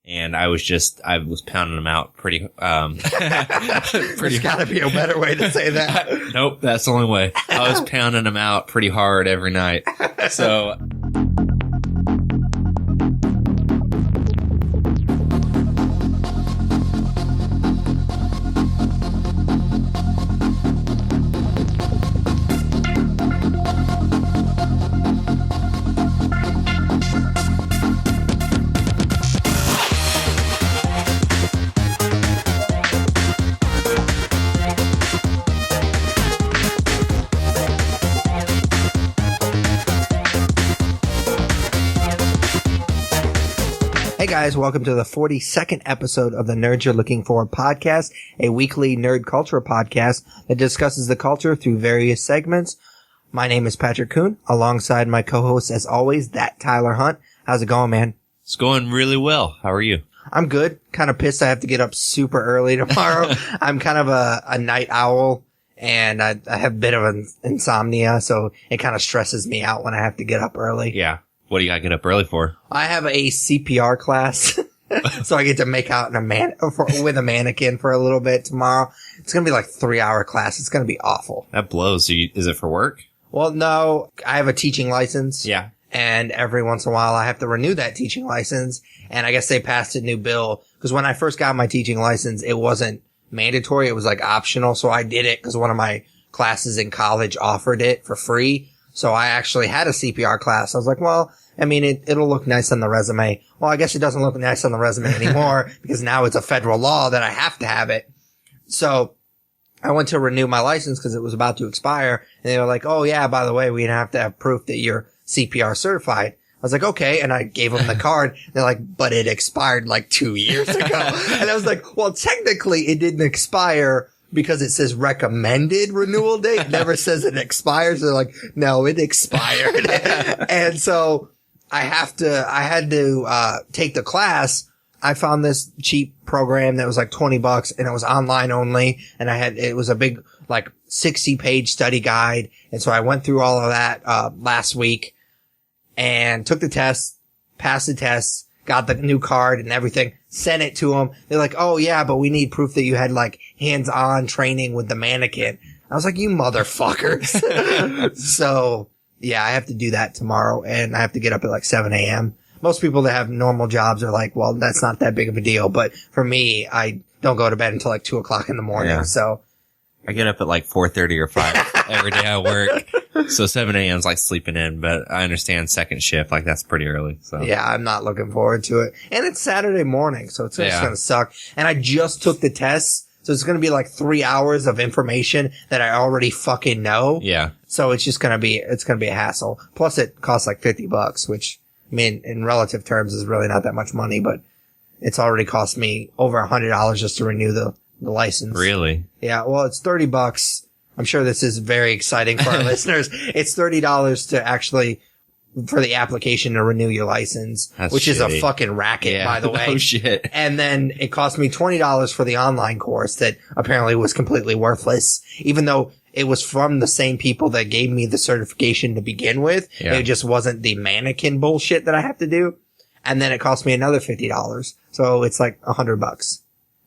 And I was pounding them out pretty, There's gotta be a better way to say that. Nope, that's the only way. I was pounding them out pretty hard every night. So. Hey guys, welcome to the 42nd episode of the Nerds You're Looking For podcast, a weekly nerd culture podcast that discusses the culture through various segments. My name is Patrick Kuhn, alongside my co-host as always, that Tyler Hunt. How's it going, man? It's going really well. How are you? I'm good. Kind of pissed I have to get up super early tomorrow. I'm kind of a night owl, and I have a bit of an insomnia, so it kind of stresses me out when I have to get up early. Yeah. What do you got to get up early for? I have a CPR class, so I get to make out with a mannequin for a little bit tomorrow. It's going to be like 3-hour class. It's going to be awful. That blows. Is it for work? Well, no, I have a teaching license. Yeah. And every once in a while I have to renew that teaching license. And I guess they passed a new bill because when I first got my teaching license, it wasn't mandatory. It was like optional. So I did it because one of my classes in college offered it for free. So I actually had a CPR class. I was like, well, I mean, it'll look nice on the resume. Well, I guess it doesn't look nice on the resume anymore because now it's a federal law that I have to have it. So I went to renew my license because it was about to expire. And they were like, oh yeah, by the way, we have to have proof that you're CPR certified. I was like, okay. And I gave them the card. They're like, but it expired like 2 years ago. And I was like, well, technically it didn't expire because it says recommended renewal date. It never says it expires. They're like, no, it expired. And so I had to take the class. I found this cheap program that was like $20 and it was online only. And it was a big, like 60-page study guide. And so I went through all of that, last week and took the test, passed the test, got the new card and everything, sent it to them. They're like, oh yeah, but we need proof that you had like hands-on training with the mannequin. I was like, you motherfuckers. So yeah, I have to do that tomorrow and I have to get up at like 7 a.m. Most people that have normal jobs are like, well, that's not that big of a deal. But for me, I don't go to bed until like 2 o'clock in the morning. Yeah. So I get up at like 4:30 or 5 every day at work. So 7 a.m. is like sleeping in, but I understand second shift. Like that's pretty early. So yeah, I'm not looking forward to it. And it's Saturday morning, so it's just going to suck. And I just took the test. So it's going to be like 3 hours of information that I already fucking know. Yeah. So it's just going to be a hassle. Plus it costs like $50, which I mean, in relative terms is really not that much money, but it's already cost me over $100 just to renew the license. Really? Yeah. Well, it's $30. I'm sure this is very exciting for our listeners. It's $30 to actually for the application to renew your license, That's which shitty. is a fucking racket, by the way. No shit. And then it cost me $20 for the online course that apparently was completely worthless, even though it was from the same people that gave me the certification to begin with. Yeah. It just wasn't the mannequin bullshit that I have to do. And then it cost me another $50. So it's like $100.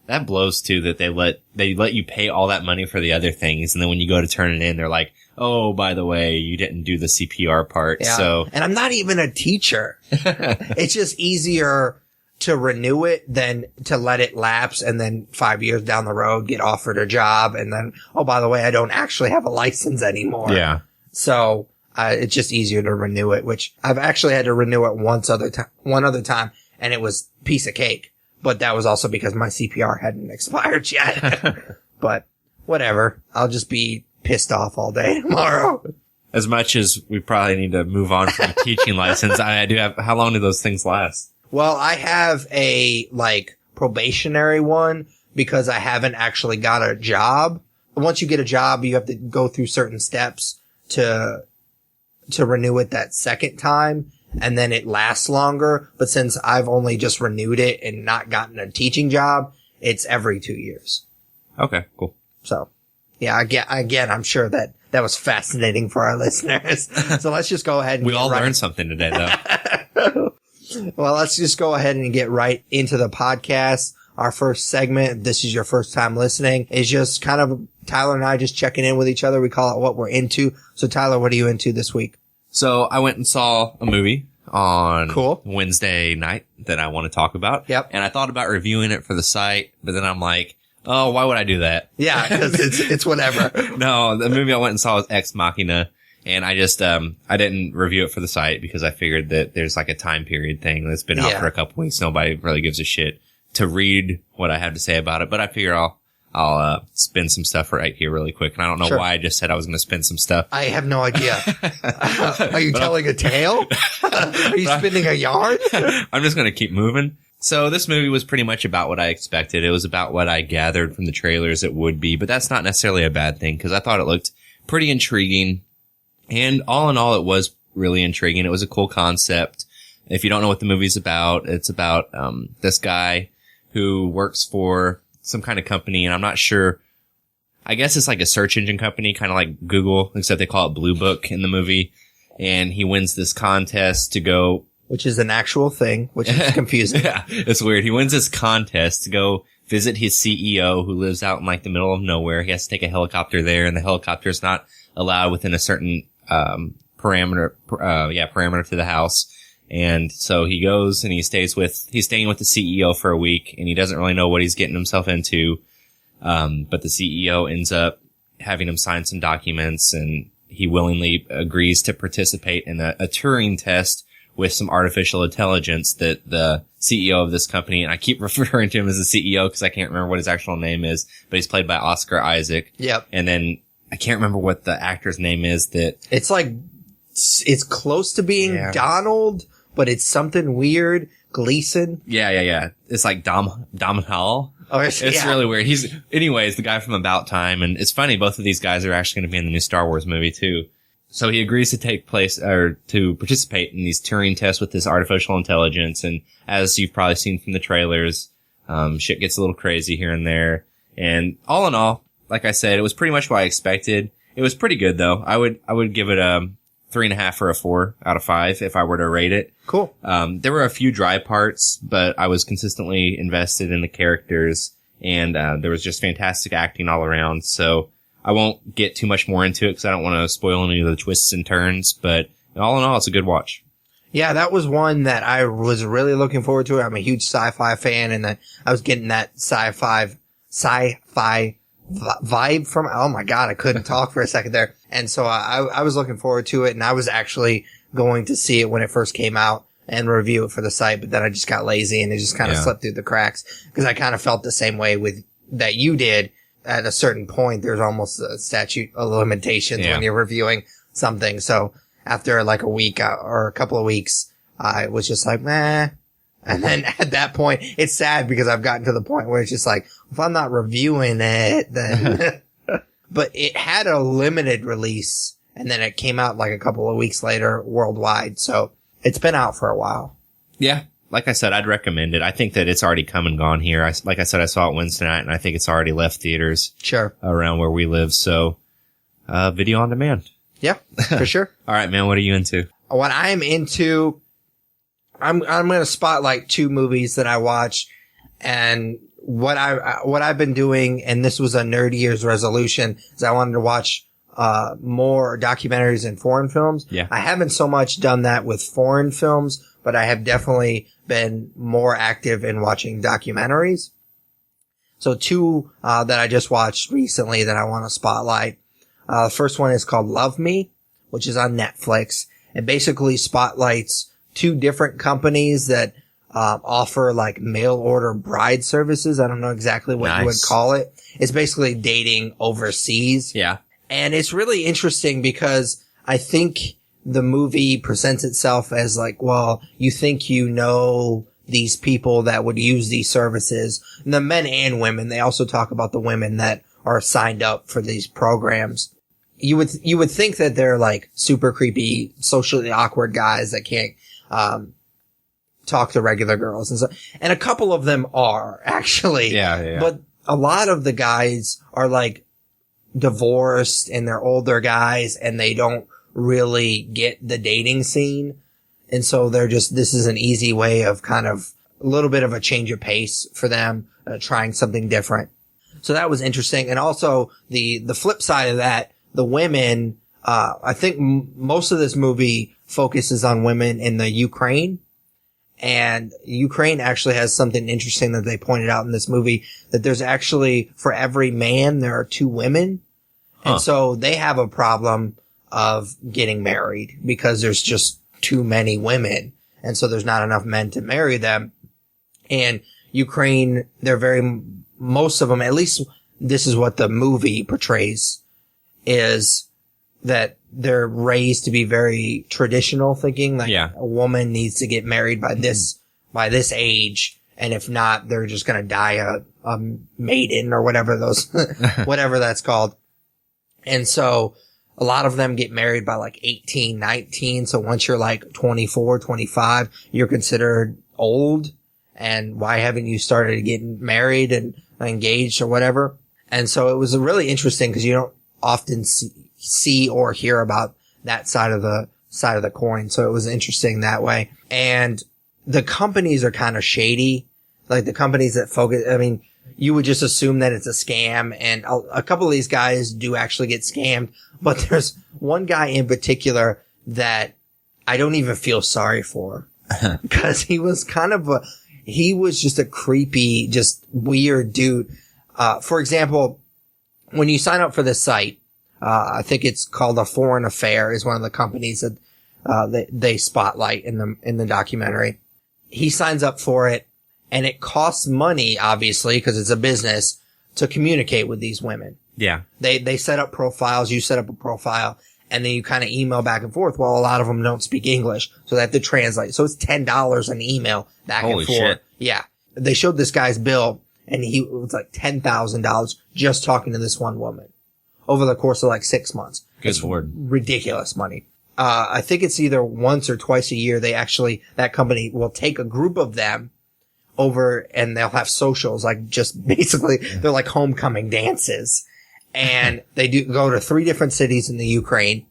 That blows too that they let you pay all that money for the other things. And then when you go to turn it in, they're like, oh, by the way, you didn't do the CPR part. Yeah. So, and I'm not even a teacher. It's just easier to renew it than to let it lapse and then 5 years down the road get offered a job. And then, oh, by the way, I don't actually have a license anymore. Yeah. So, it's just easier to renew it, which I've actually had to renew it one other time, and it was a piece of cake. But that was also because my CPR hadn't expired yet. But whatever. I'll just be pissed off all day tomorrow. As much as we probably need to move on from a teaching license, I do have, how long do those things last? Well, I have a, probationary one because I haven't actually got a job. Once you get a job, you have to go through certain steps to renew it that second time. And then it lasts longer. But since I've only just renewed it and not gotten a teaching job, it's every 2 years. Okay, cool. So, yeah, again, I'm sure that was fascinating for our listeners. So let's just go ahead and we all learned something today, though. Well, let's just go ahead and get right into the podcast. Our first segment, if this is your first time listening, is just kind of Tyler and I just checking in with each other. We call it what we're into. So Tyler, what are you into this week? So I went and saw a movie on Cool. Wednesday night that I want to talk about. Yep. And I thought about reviewing it for the site, but then I'm like, oh, why would I do that? Yeah, because it's whatever. No, the movie I went and saw was Ex Machina. And I just, I didn't review it for the site because I figured that there's like a time period thing that's been out for a couple weeks. Nobody really gives a shit to read what I have to say about it. But I figure I'll spin some stuff right here really quick. And I don't know why I just said I was going to spin some stuff. I have no idea. Are you telling a tale? Are you spinning a yarn? I'm just going to keep moving. So this movie was pretty much about what I expected. It was about what I gathered from the trailers it would be, but that's not necessarily a bad thing because I thought it looked pretty intriguing. And all in all, it was really intriguing. It was a cool concept. If you don't know what the movie's about, it's about this guy who works for some kind of company, and I'm not sure. I guess it's like a search engine company, kind of like Google, except they call it Blue Book in the movie. And he wins this contest to go... Which is an actual thing, which is confusing. Yeah, it's weird. He wins this contest to go visit his CEO who lives out in like the middle of nowhere. He has to take a helicopter there, and the helicopter's not allowed within a certain parameter to the house. And so he goes and he's staying with the CEO for a week, and he doesn't really know what he's getting himself into. But the CEO ends up having him sign some documents, and he willingly agrees to participate in a Turing test with some artificial intelligence that the CEO of this company, and I keep referring to him as the CEO because I can't remember what his actual name is, but he's played by Oscar Isaac. Yep. And then I can't remember what the actor's name is that... It's like, it's close to being Donald, but it's something weird. Gleason. Yeah. It's like Domhnall. Oh, it's really weird. Anyways, the guy from About Time, and it's funny, both of these guys are actually going to be in the new Star Wars movie too. So he agrees to to participate in these Turing tests with this artificial intelligence, and as you've probably seen from the trailers, shit gets a little crazy here and there. And all in all, like I said, it was pretty much what I expected. It was pretty good though. I would give it a 3.5 or a 4 out of 5 if I were to rate it. Cool. There were a few dry parts, but I was consistently invested in the characters, and there was just fantastic acting all around. So I won't get too much more into it because I don't want to spoil any of the twists and turns, but all in all, it's a good watch. Yeah, that was one that I was really looking forward to. I'm a huge sci-fi fan, and that I was getting that sci-fi vibe from, oh my God, I couldn't talk for a second there. And so I was looking forward to it, and I was actually going to see it when it first came out and review it for the site, but then I just got lazy and it just kind of slipped through the cracks because I kind of felt the same way with that you did. At a certain point, there's almost a statute of limitations when you're reviewing something. So after like a week or a couple of weeks, I was just like, meh. And then at that point, it's sad because I've gotten to the point where it's just like, if I'm not reviewing it, then, but it had a limited release, and then it came out like a couple of weeks later worldwide. So it's been out for a while. Yeah. Like I said, I'd recommend it. I think that it's already come and gone here. Like I said, I saw it Wednesday night, and I think it's already left theaters. Sure. Around where we live. So, video on demand. Yeah, for sure. All right, man. What are you into? What I'm into, I'm going to spotlight 2 movies that I watched, and what I've been doing, and this was a Nerd Year's resolution, is I wanted to watch more documentaries and foreign films. Yeah. I haven't so much done that with foreign films, but I have definitely been more active in watching documentaries. So 2 that I just watched recently that I want to spotlight. The first one is called Love Me, which is on Netflix. It basically spotlights 2 different companies that offer like mail order bride services. I don't know exactly what you would call it. It's basically dating overseas. Yeah. And it's really interesting because I think the movie presents itself as like, well, you think you know these people that would use these services, and the men and women. They also talk about the women that are signed up for these programs. You would think that they're like super creepy, socially awkward guys that can't, talk to regular girls and stuff. And a couple of them are actually. Yeah. But a lot of the guys are like divorced and they're older guys and they don't really get the dating scene. And so this is an easy way of kind of a little bit of a change of pace for them, trying something different. So that was interesting. And also the flip side of that, the women, I think most of this movie focuses on women in the Ukraine. And Ukraine actually has something interesting that they pointed out in this movie, that there's actually, for every man, there are 2 women. And so they have a problem of getting married because there's just too many women. And so there's not enough men to marry them. And Ukraine, most of them, at least this is what the movie portrays, is that they're raised to be very traditional thinking. Like a woman needs to get married by this age. And if not, they're just going to die a maiden or whatever whatever that's called. And so a lot of them get married by like 18, 19. So once you're like 24, 25, you're considered old. And why haven't you started getting married and engaged or whatever? And so it was really interesting because you don't often see or hear about that side of the coin. So it was interesting that way. And the companies are kind of shady. Like the companies that focus, I mean, you would just assume that it's a scam, and a couple of these guys do actually get scammed, but there's one guy in particular that I don't even feel sorry for because he was just a creepy, just weird dude. For example, when you sign up for this site, I think it's called A Foreign Affair is one of the companies that they spotlight in the documentary. He signs up for it, and it costs money, obviously, because it's a business, to communicate with these women. Yeah. They set up profiles, you set up a profile, and then you kind of email back and forth. Well, a lot of them don't speak English, so they have to translate. So it's $10 an email back and forth. Holy shit. Yeah. They showed this guy's bill, and it was like $10,000 just talking to this one woman over the course of like 6 months. Good Lord. Ridiculous money. I think it's either once or twice a year that company will take a group of them over and they'll have socials, like just basically they're like homecoming dances. And they do go to 3 different cities in the Ukraine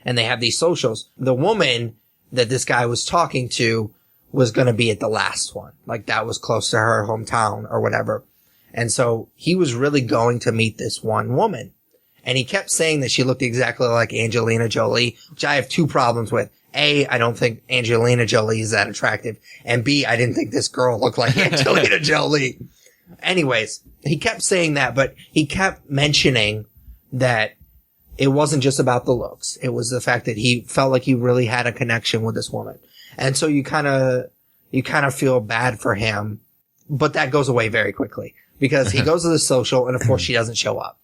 and they have these socials. The woman that this guy was talking to was going to be at the last one. Like that was close to her hometown or whatever. And so he was really going to meet this one woman. And he kept saying that she looked exactly like Angelina Jolie, which I have 2 problems with. A, I don't think Angelina Jolie is that attractive. And B, I didn't think this girl looked like Angelina Jolie. Anyways, he kept saying that, but he kept mentioning that it wasn't just about the looks. It was the fact that he felt like he really had a connection with this woman. And so you kind of feel bad for him, but that goes away very quickly because he goes to the social and of course she doesn't show up.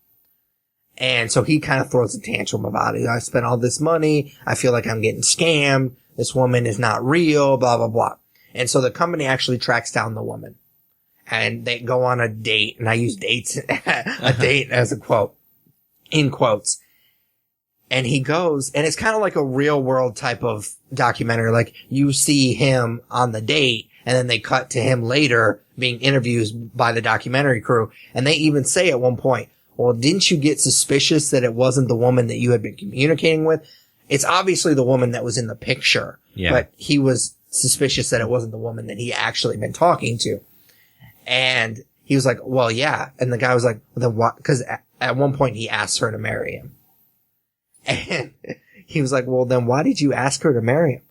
And so he kind of throws a tantrum about it. I spent all this money. I feel like I'm getting scammed. This woman is not real, blah, blah, blah. And so the company actually tracks down the woman and they go on a date. And I use dates, a date as a quote, in quotes. And he goes, and it's kind of like a real world type of documentary. Like you see him on the date and then they cut to him later being interviewed by the documentary crew. And they even say at one point, well, didn't you get suspicious that it wasn't the woman that you had been communicating with? It's obviously the woman that was in the picture, but he was suspicious that it wasn't the woman that he actually been talking to. And he was like, well, yeah. And the guy was like, well, then what? Because at one point he asked her to marry him. And he was like, well, then why did you ask her to marry him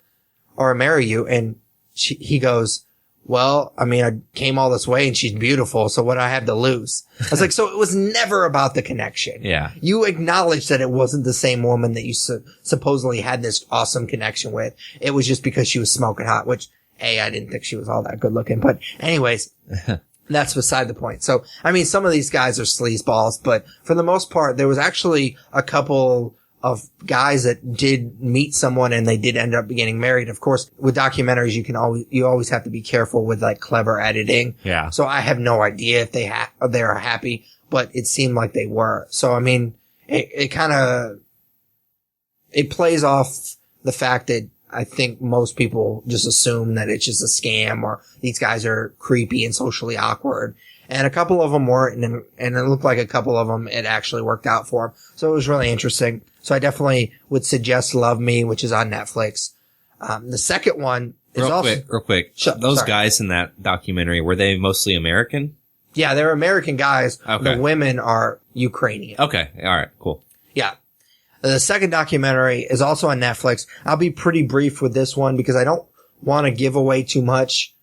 or marry you? And he goes, well, I mean, I came all this way and she's beautiful. So what do I have to lose? I was like, so it was never about the connection. Yeah. You acknowledged that it wasn't the same woman that you supposedly had this awesome connection with. It was just because she was smoking hot, which I didn't think she was all that good looking, but anyways, that's beside the point. So, I mean, some of these guys are sleazeballs, but for the most part, there was actually a couple of guys that did meet someone and they did end up getting married. Of course, with documentaries, you always have to be careful with like clever editing. Yeah. So I have no idea if they are happy, but it seemed like they were. So, I mean, it plays off the fact that I think most people just assume that it's just a scam or these guys are creepy and socially awkward. And a couple of them weren't, and it looked like a couple of them, it actually worked out for them. So it was really interesting. So I definitely would suggest Love Me, which is on Netflix. The second one is real quick. Those guys in that documentary, were they mostly American? Yeah, they're American guys. Okay. The women are Ukrainian. Okay. All right. Cool. Yeah. The second documentary is also on Netflix. I'll be pretty brief with this one because I don't want to give away too much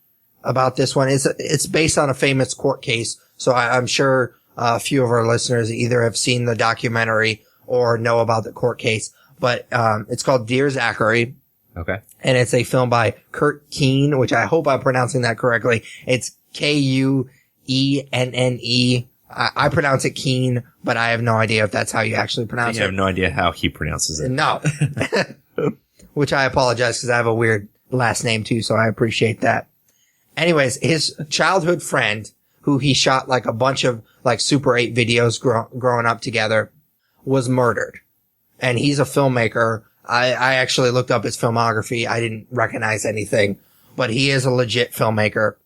about this one. It's based on a famous court case. So I'm sure a few of our listeners either have seen the documentary or know about the court case. But it's called Dear Zachary. Okay. And it's a film by Kurt Keen, which I hope I'm pronouncing that correctly. It's Kuenne. I pronounce it Keen, but I have no idea if that's how you actually pronounce it. I have no idea how he pronounces it. No. Which I apologize because I have a weird last name too, so I appreciate that. Anyways, his childhood friend, who he shot like a bunch of like Super 8 videos growing up together, was murdered. And he's a filmmaker. I actually looked up his filmography. I didn't recognize anything, but he is a legit filmmaker.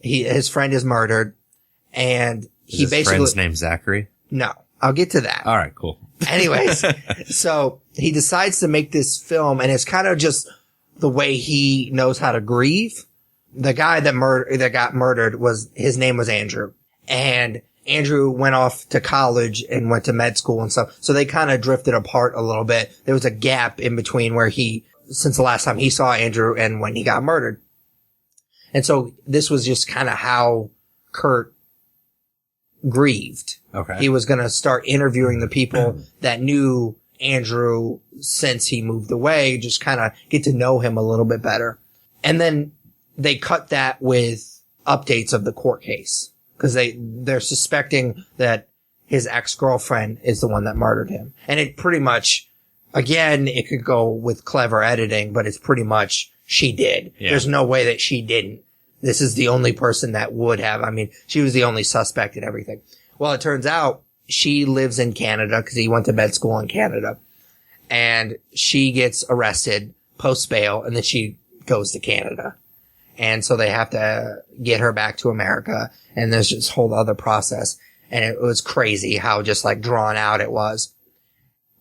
His friend is murdered, and he his basically... friend's name Zachary? No. I'll get to that. All right, cool. Anyways, so he decides to make this film, and it's kind of just the way he knows how to grieve. The guy that got murdered his name was Andrew, and Andrew went off to college and went to med school and stuff. So they kind of drifted apart a little bit. There was a gap in between since the last time he saw Andrew and when he got murdered. And so this was just kind of how Kurt grieved. Okay. He was going to start interviewing the people that knew Andrew since he moved away, just kind of get to know him a little bit better. And then they cut that with updates of the court case because they're suspecting that his ex-girlfriend is the one that murdered him. And it pretty much, again, it could go with clever editing, but it's pretty much she did. Yeah. There's no way that she didn't. This is the only person that would have. I mean, she was the only suspect and everything. Well, it turns out she lives in Canada because he went to med school in Canada. And she gets arrested post bail and then she goes to Canada. And so they have to get her back to America. And there's this whole other process. And it was crazy how just like drawn out it was.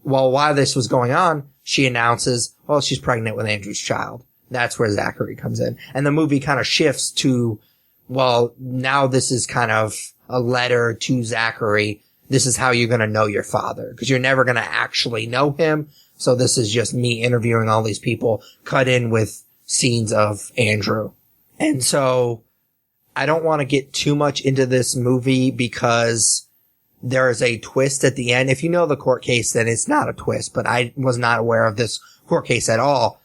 Well, while this was going on, she announces, oh, she's pregnant with Andrew's child. That's where Zachary comes in. And the movie kind of shifts to, well, now this is kind of a letter to Zachary. This is how you're going to know your father because you're never going to actually know him. So this is just me interviewing all these people cut in with scenes of Andrew. And so I don't want to get too much into this movie because there is a twist at the end. If you know the court case, then it's not a twist, but I was not aware of this court case at all.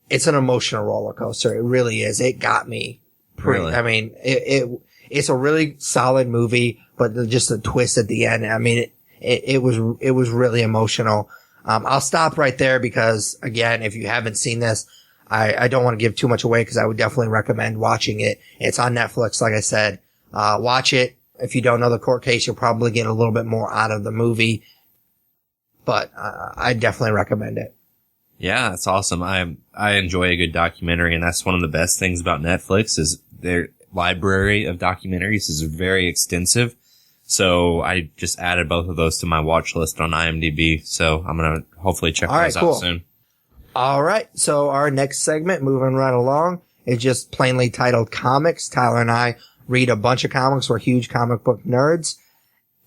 It's an emotional roller coaster. It really is. It got me. Really? I mean, it's a really solid movie, but just a twist at the end. I mean, it was really emotional. I'll stop right there because again, if you haven't seen this, I don't want to give too much away because I would definitely recommend watching it. It's on Netflix, like I said. Watch it. If you don't know the court case, you'll probably get a little bit more out of the movie, but I definitely recommend it. Yeah, that's awesome. I enjoy a good documentary, and that's one of the best things about Netflix is their library of documentaries is very extensive. So I just added both of those to my watch list on IMDb. So I'm going to hopefully check those out soon. All right. So our next segment, moving right along, is just plainly titled Comics. Tyler and I read a bunch of comics. We're huge comic book nerds.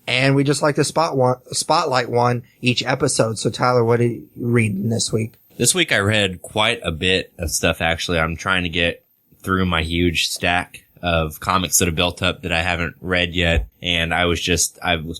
And we just like to spotlight one each episode. So Tyler, what did you read this week? This week I read quite a bit of stuff, actually. I'm trying to get through my huge stack of comics that have built up that I haven't read yet. And I was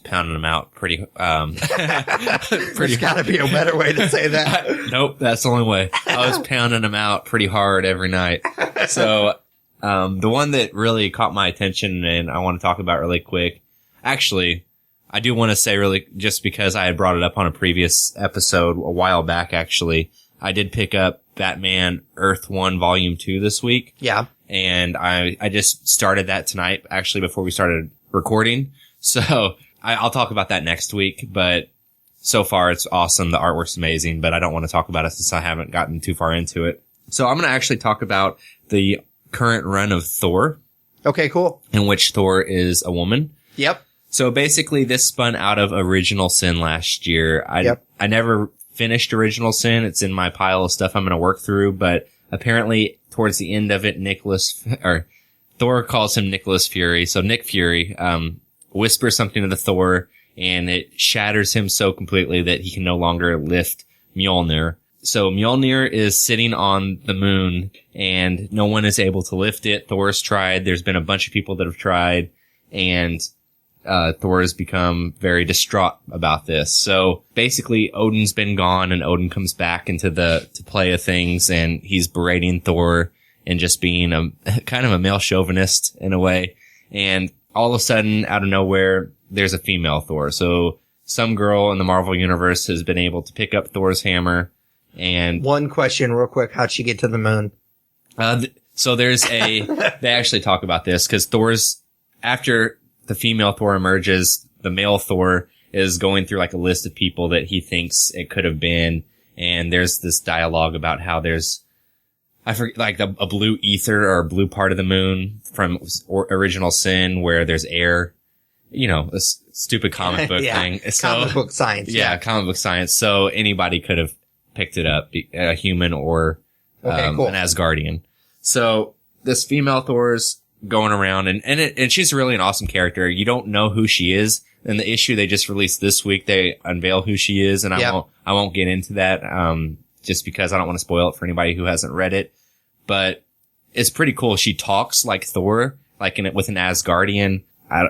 pounding them out pretty, There's gotta be a better way to say that. Nope, that's the only way. I was pounding them out pretty hard every night. So, the one that really caught my attention and I want to talk about really quick, actually, I do want to say really, just because I had brought it up on a previous episode a while back, actually, I did pick up Batman Earth 1 Volume 2 this week. Yeah. And I just started that tonight, actually, before we started recording. So I'll talk about that next week, but so far it's awesome. The artwork's amazing, but I don't want to talk about it since I haven't gotten too far into it. So I'm going to actually talk about the current run of Thor. Okay, cool. In which Thor is a woman. Yep. So basically this spun out of Original Sin last year. I never finished Original Sin. It's in my pile of stuff I'm going to work through, but apparently towards the end of it, Thor calls him Nicholas Fury. So Nick Fury, whispers something to the Thor, and it shatters him so completely that he can no longer lift Mjolnir. So Mjolnir is sitting on the moon, and no one is able to lift it. Thor's tried. There's been a bunch of people that have tried, and Thor has become very distraught about this. So basically, Odin's been gone, and Odin comes back into to play of things, and he's berating Thor and just being a kind of a male chauvinist in a way. And all of a sudden, out of nowhere, there's a female Thor. So some girl in the Marvel Universe has been able to pick up Thor's hammer. And one question real quick. How'd she get to the moon? So there's they actually talk about this because after the female Thor emerges, the male Thor is going through like a list of people that he thinks it could have been. And there's this dialogue about how there's, I forget, like a blue ether or a blue part of the moon from Original Sin where there's air, a stupupid comic book thing. So, comic book science. Yeah, comic book science. So anybody could have picked it up, a human or an Asgardian. So this female Thor's going around and she's really an awesome character. You don't know who she is. In the issue they just released this week, they unveil who she is, and I won't get into that, just because I don't want to spoil it for anybody who hasn't read it. But it's pretty cool. She talks like Thor, like with an Asgardian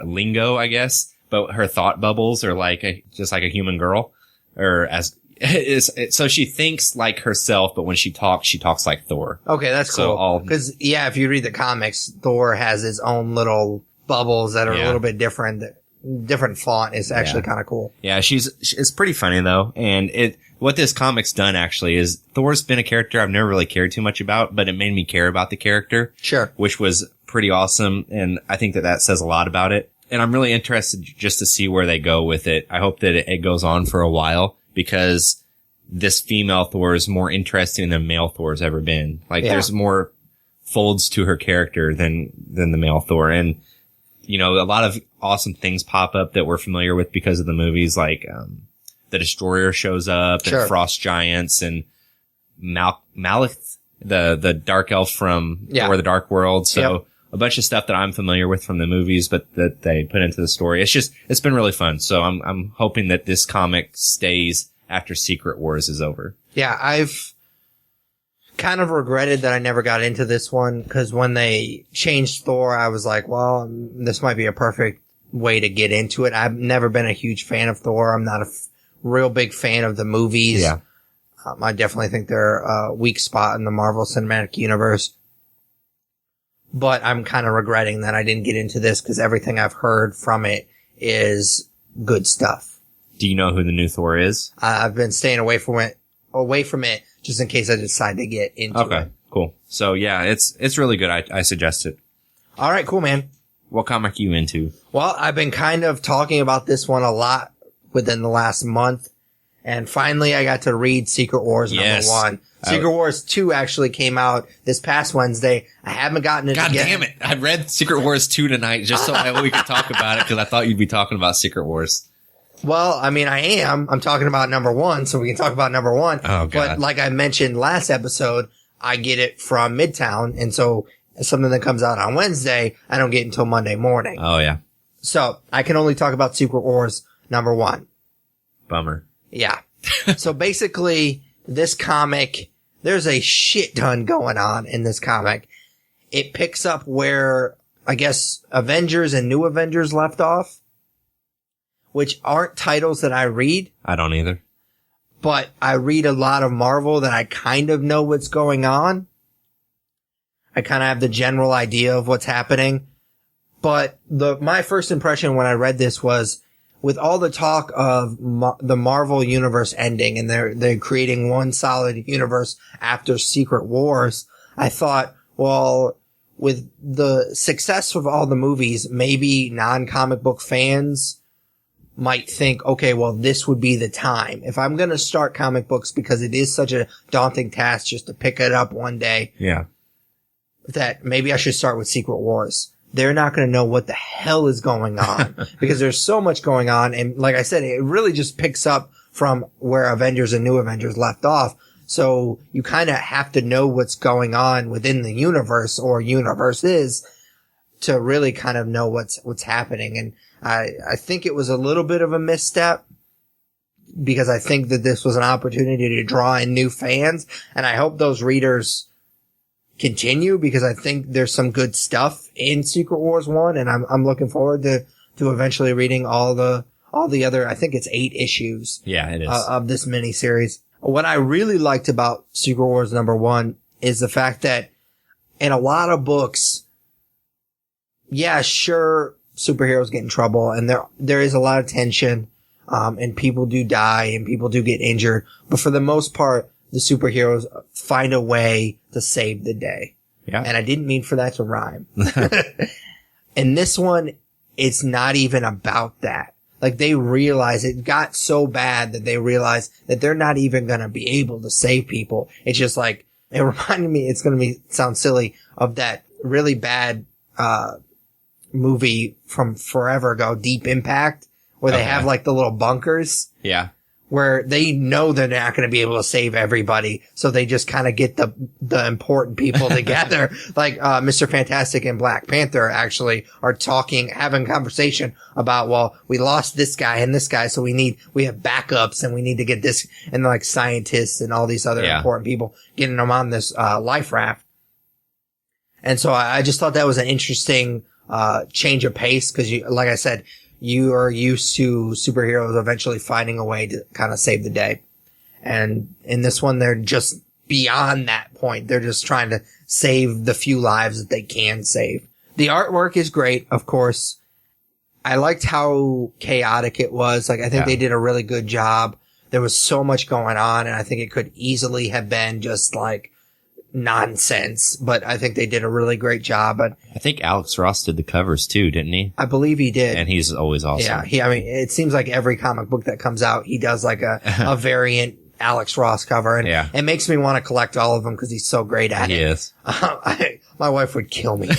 lingo, I guess, but her thought bubbles are just like a human girl, so she thinks like herself, but when she talks like Thor. Okay, that's cool. Because if you read the comics, Thor has his own little bubbles that are a little bit different font. Is actually kind of cool. Yeah, it's pretty funny though. And what this comic's done actually is Thor's been a character I've never really cared too much about, but it made me care about the character. Sure. Which was pretty awesome. And I think that says a lot about it. And I'm really interested just to see where they go with it. I hope that it goes on for a while because this female Thor is more interesting than male Thor's ever been. There's more folds to her character than the male Thor. And, a lot of awesome things pop up that we're familiar with because of the movies, like, the Destroyer shows up and Frost Giants and Malith, the dark elf from Thor the Dark World. So a bunch of stuff that I'm familiar with from the movies, but that they put into the story. It's been really fun. So I'm hoping that this comic stays after Secret Wars is over. Yeah, I've kind of regretted that I never got into this one because when they changed Thor, I was like, well, this might be a perfect way to get into it. I've never been a huge fan of Thor. I'm not a real big fan of the movies. Yeah. I definitely think they're a weak spot in the Marvel Cinematic Universe. But I'm kind of regretting that I didn't get into this because everything I've heard from it is good stuff. Do you know who the new Thor is? I've been staying away from it just in case I decide to get into it. Okay, cool. So yeah, it's really good. I suggest it. All right, cool, man. What comic are you into? Well, I've been kind of talking about this one a lot within the last month. And finally, I got to read Secret Wars number 1. Secret Wars 2 actually came out this past Wednesday. I haven't gotten it God again. damn it. I read Secret Wars 2 tonight just so that we could talk about it because I thought you'd be talking about Secret Wars. Well, I mean, I am. I'm talking about number 1, so we can talk about number 1. Oh, God. But like I mentioned last episode, I get it from Midtown. And so something that comes out on Wednesday, I don't get until Monday morning. Oh, yeah. So I can only talk about Secret Wars number 1. Bummer. Yeah. So basically, this comic, there's a shit ton going on in this comic. It picks up where, I guess, Avengers and New Avengers left off, which aren't titles that I read. I don't either. But I read a lot of Marvel that I kind of know what's going on. I kind of have the general idea of what's happening. But my first impression when I read this was, with all the talk of the Marvel universe ending and they're creating one solid universe after Secret Wars, I thought, well, with the success of all the movies, maybe non-comic book fans might think, okay, well, this would be the time. If I'm going to start comic books, because it is such a daunting task just to pick it up one day. Yeah. That maybe I should start with Secret Wars. They're not going to know what the hell is going on because there's so much going on. And like I said, it really just picks up from where Avengers and New Avengers left off. So you kind of have to know what's going on within the universe or universes to really kind of know what's happening. And I think it was a little bit of a misstep because I think that this was an opportunity to draw in new fans. And I hope those readers continue because I think there's some good stuff in Secret Wars 1. And I'm looking forward to eventually reading all the other, I think it's 8 issues. Yeah, it is. Of this miniseries. What I really liked about Secret Wars #1 is the fact that in a lot of books, yeah, sure, superheroes get in trouble and there is a lot of tension, and people do die and people do get injured. But for the most part, the superheroes find a way to save the day. Yeah. And I didn't mean for that to rhyme. In this one, it's not even about that. Like they realize it got so bad that they realize that they're not even going to be able to save people. It's just like, it reminded me, it's going to sound silly, of that really bad, movie from forever ago, Deep Impact, where they have like the little bunkers. Yeah. Where they know they're not going to be able to save everybody. So they just kind of get the important people together. Like, Mr. Fantastic and Black Panther actually are having conversation about, well, we lost this guy and this guy. So we have backups and we need to get this, and like scientists and all these other important people, getting them on this, life raft. And so I just thought that was an interesting, change of pace. Cause like I said, you are used to superheroes eventually finding a way to kind of save the day. And in this one, they're just beyond that point. They're just trying to save the few lives that they can save. The artwork is great, of course. I liked how chaotic it was. Like, I think they did a really good job. There was so much going on, and I think it could easily have been just like nonsense, but I think they did a really great job. But I think Alex Ross did the covers too, didn't he? I believe he did. And he's always awesome. Yeah, I mean, it seems like every comic book that comes out, he does like a variant Alex Ross cover. And it makes me want to collect all of them because he's so great at it. He is. My wife would kill me.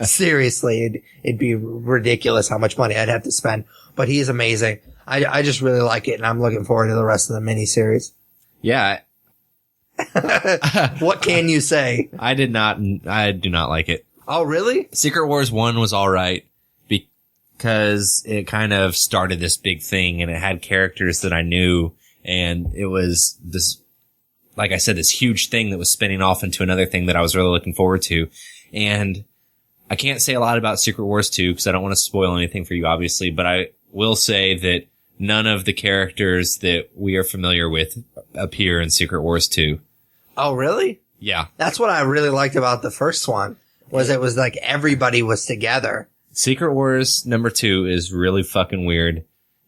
Seriously, it'd be ridiculous how much money I'd have to spend. But he is amazing. I just really like it, and I'm looking forward to the rest of the miniseries. Yeah. What can you say? I do not like it. Oh, really? Secret Wars 1 was alright because it kind of started this big thing and it had characters that I knew, and it was this, like I said, this huge thing that was spinning off into another thing that I was really looking forward to. And I can't say a lot about Secret Wars 2 because I don't want to spoil anything for you, obviously, but I will say that none of the characters that we are familiar with appear in Secret Wars 2. Oh, really? Yeah. That's what I really liked about the first one, was it was like everybody was together. Secret Wars #2 is really fucking weird,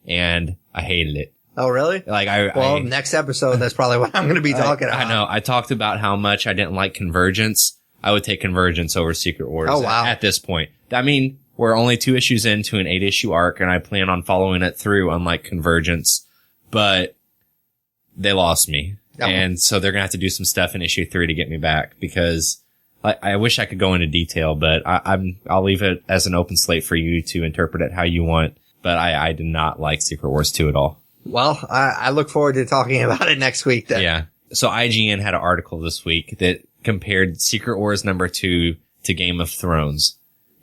and I hated it. Oh, really? Like next episode, that's probably what I'm going to be talking about. I know. I talked about how much I didn't like Convergence. I would take Convergence over Secret Wars. Oh, wow. At this point. I mean, we're only 2 issues into an 8-issue arc, and I plan on following it through, unlike Convergence, but they lost me. Oh. And so they're going to have to do some stuff in issue 3 to get me back, because I wish I could go into detail, but I'll leave it as an open slate for you to interpret it how you want. But I did not like Secret Wars 2 at all. Well, I look forward to talking about it next week then. Yeah. So IGN had an article this week that compared Secret Wars #2 to Game of Thrones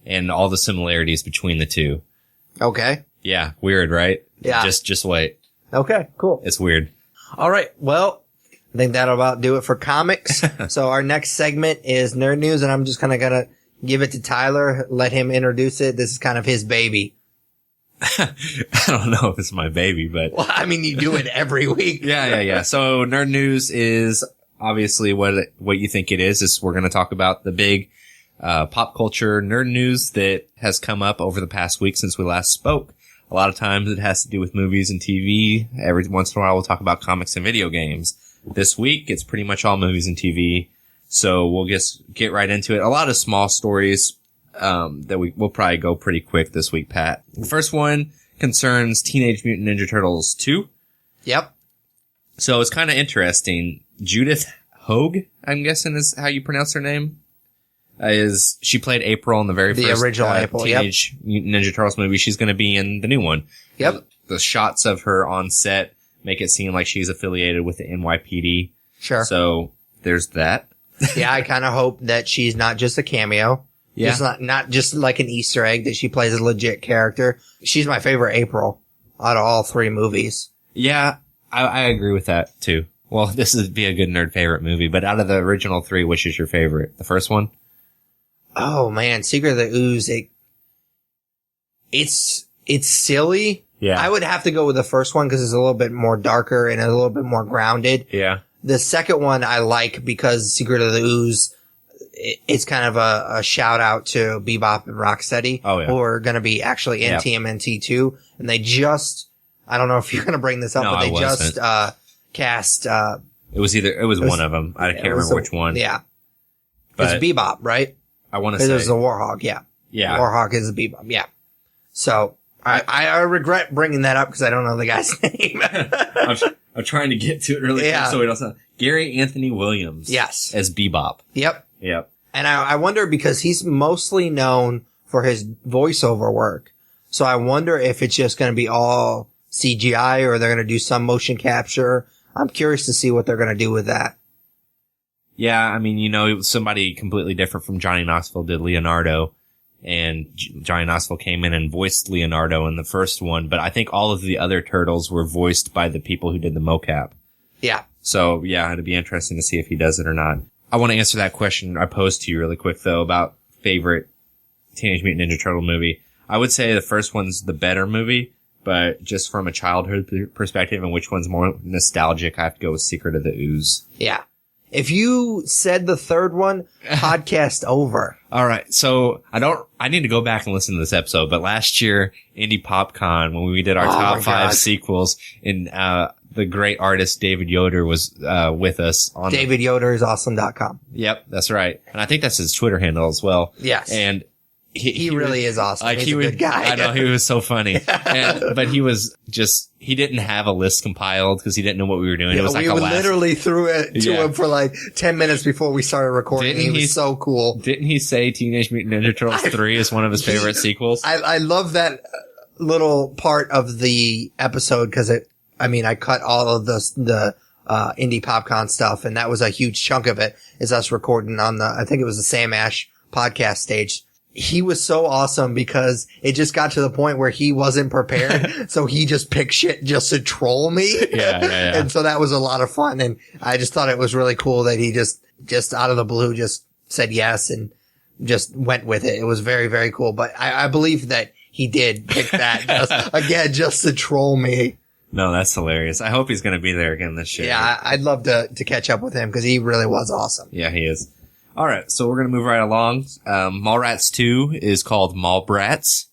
and all the similarities between the two. Okay. Yeah. Weird, right? Yeah. Just wait. Okay, cool. It's weird. All right. Well, I think that'll about do it for comics. So our next segment is Nerd News, and I'm just kind of going to give it to Tyler, let him introduce it. This is kind of his baby. I don't know if it's my baby, but... Well, I mean, you do it every week. Yeah. So Nerd News is obviously what you think it is. We're going to talk about the big pop culture nerd news that has come up over the past week since we last spoke. A lot of times it has to do with movies and TV. Every once in a while we'll talk about comics and video games. This week, it's pretty much all movies and TV. So we'll just get right into it. A lot of small stories, that we'll probably go pretty quick this week, Pat. The first one concerns Teenage Mutant Ninja Turtles 2. Yep. So it's kind of interesting. Judith Hogue, I'm guessing is how you pronounce her name. She played April in the first original April, Teenage Mutant Ninja Turtles movie. She's going to be in the new one. Yep. The shots of her on set make it seem like she's affiliated with the NYPD. Sure. So there's that. Yeah, I kind of hope that she's not just a cameo. Yeah. Just not just like an Easter egg, that she plays a legit character. She's my favorite April out of all 3 movies. Yeah, I agree with that too. Well, this would be a good nerd favorite movie, but out of the original 3, which is your favorite? The first one? Oh man, Secret of the Ooze, it's silly. Yeah. I would have to go with the first one because it's a little bit more darker and a little bit more grounded. Yeah. The second one I like because Secret of the Ooze, it's kind of a shout out to Bebop and Rocksteady, who are going to be actually in TMNT 2. And they just, I don't know if you're going to bring this up, but they just cast. It was one of them. I can't remember which one. Yeah. But it's Bebop, right? I want to say. There's the Warhawk, yeah. Yeah. Warhawk is a Bebop, yeah. So I regret bringing that up because I don't know the guy's name. I'm trying to get to it really quick so we don't sound. Gary Anthony Williams. Yes. As Bebop. Yep. Yep. And I wonder because he's mostly known for his voiceover work. So I wonder if it's just going to be all CGI or they're going to do some motion capture. I'm curious to see what they're going to do with that. Yeah, I mean, somebody completely different from Johnny Knoxville did Leonardo. And Johnny Knoxville came in and voiced Leonardo in the first one, but I think all of the other turtles were voiced by the people who did the mocap. Yeah. So, yeah, it'd be interesting to see if he does it or not. I want to answer that question I posed to you really quick, though, about favorite Teenage Mutant Ninja Turtle movie. I would say the first one's the better movie, but just from a childhood perspective and which one's more nostalgic, I have to go with Secret of the Ooze. Yeah. If you said the third one, podcast over. All right. So I need to go back and listen to this episode, but last year, Indie PopCon, when we did our top 5 sequels, and, the great artist David Yoder was, with us on DavidYoderIsAwesome.com. Yep. That's right. And I think that's his Twitter handle as well. Yes. And he really is awesome. He's a good guy. I know, he was so funny. But he didn't have a list compiled because he didn't know what we were doing. It was like literally threw it to him for like 10 minutes before we started recording. He was so cool. Didn't he say Teenage Mutant Ninja Turtles 3 is one of his favorite sequels? I love that little part of the episode because I cut all of the Indie PopCon stuff, and that was a huge chunk of it, is us recording on I think it was the Sam Ash podcast stage. He was so awesome because it just got to the point where he wasn't prepared. So he just picked shit just to troll me. Yeah. And so that was a lot of fun. And I just thought it was really cool that he just out of the blue just said yes and just went with it. It was very, very cool. But I believe that he did pick that just to troll me. No, that's hilarious. I hope he's going to be there again this year. Yeah, I'd love to catch up with him because he really was awesome. Yeah, he is. All right, so we're going to move right along. Mallrats 2 is called Mallbrats.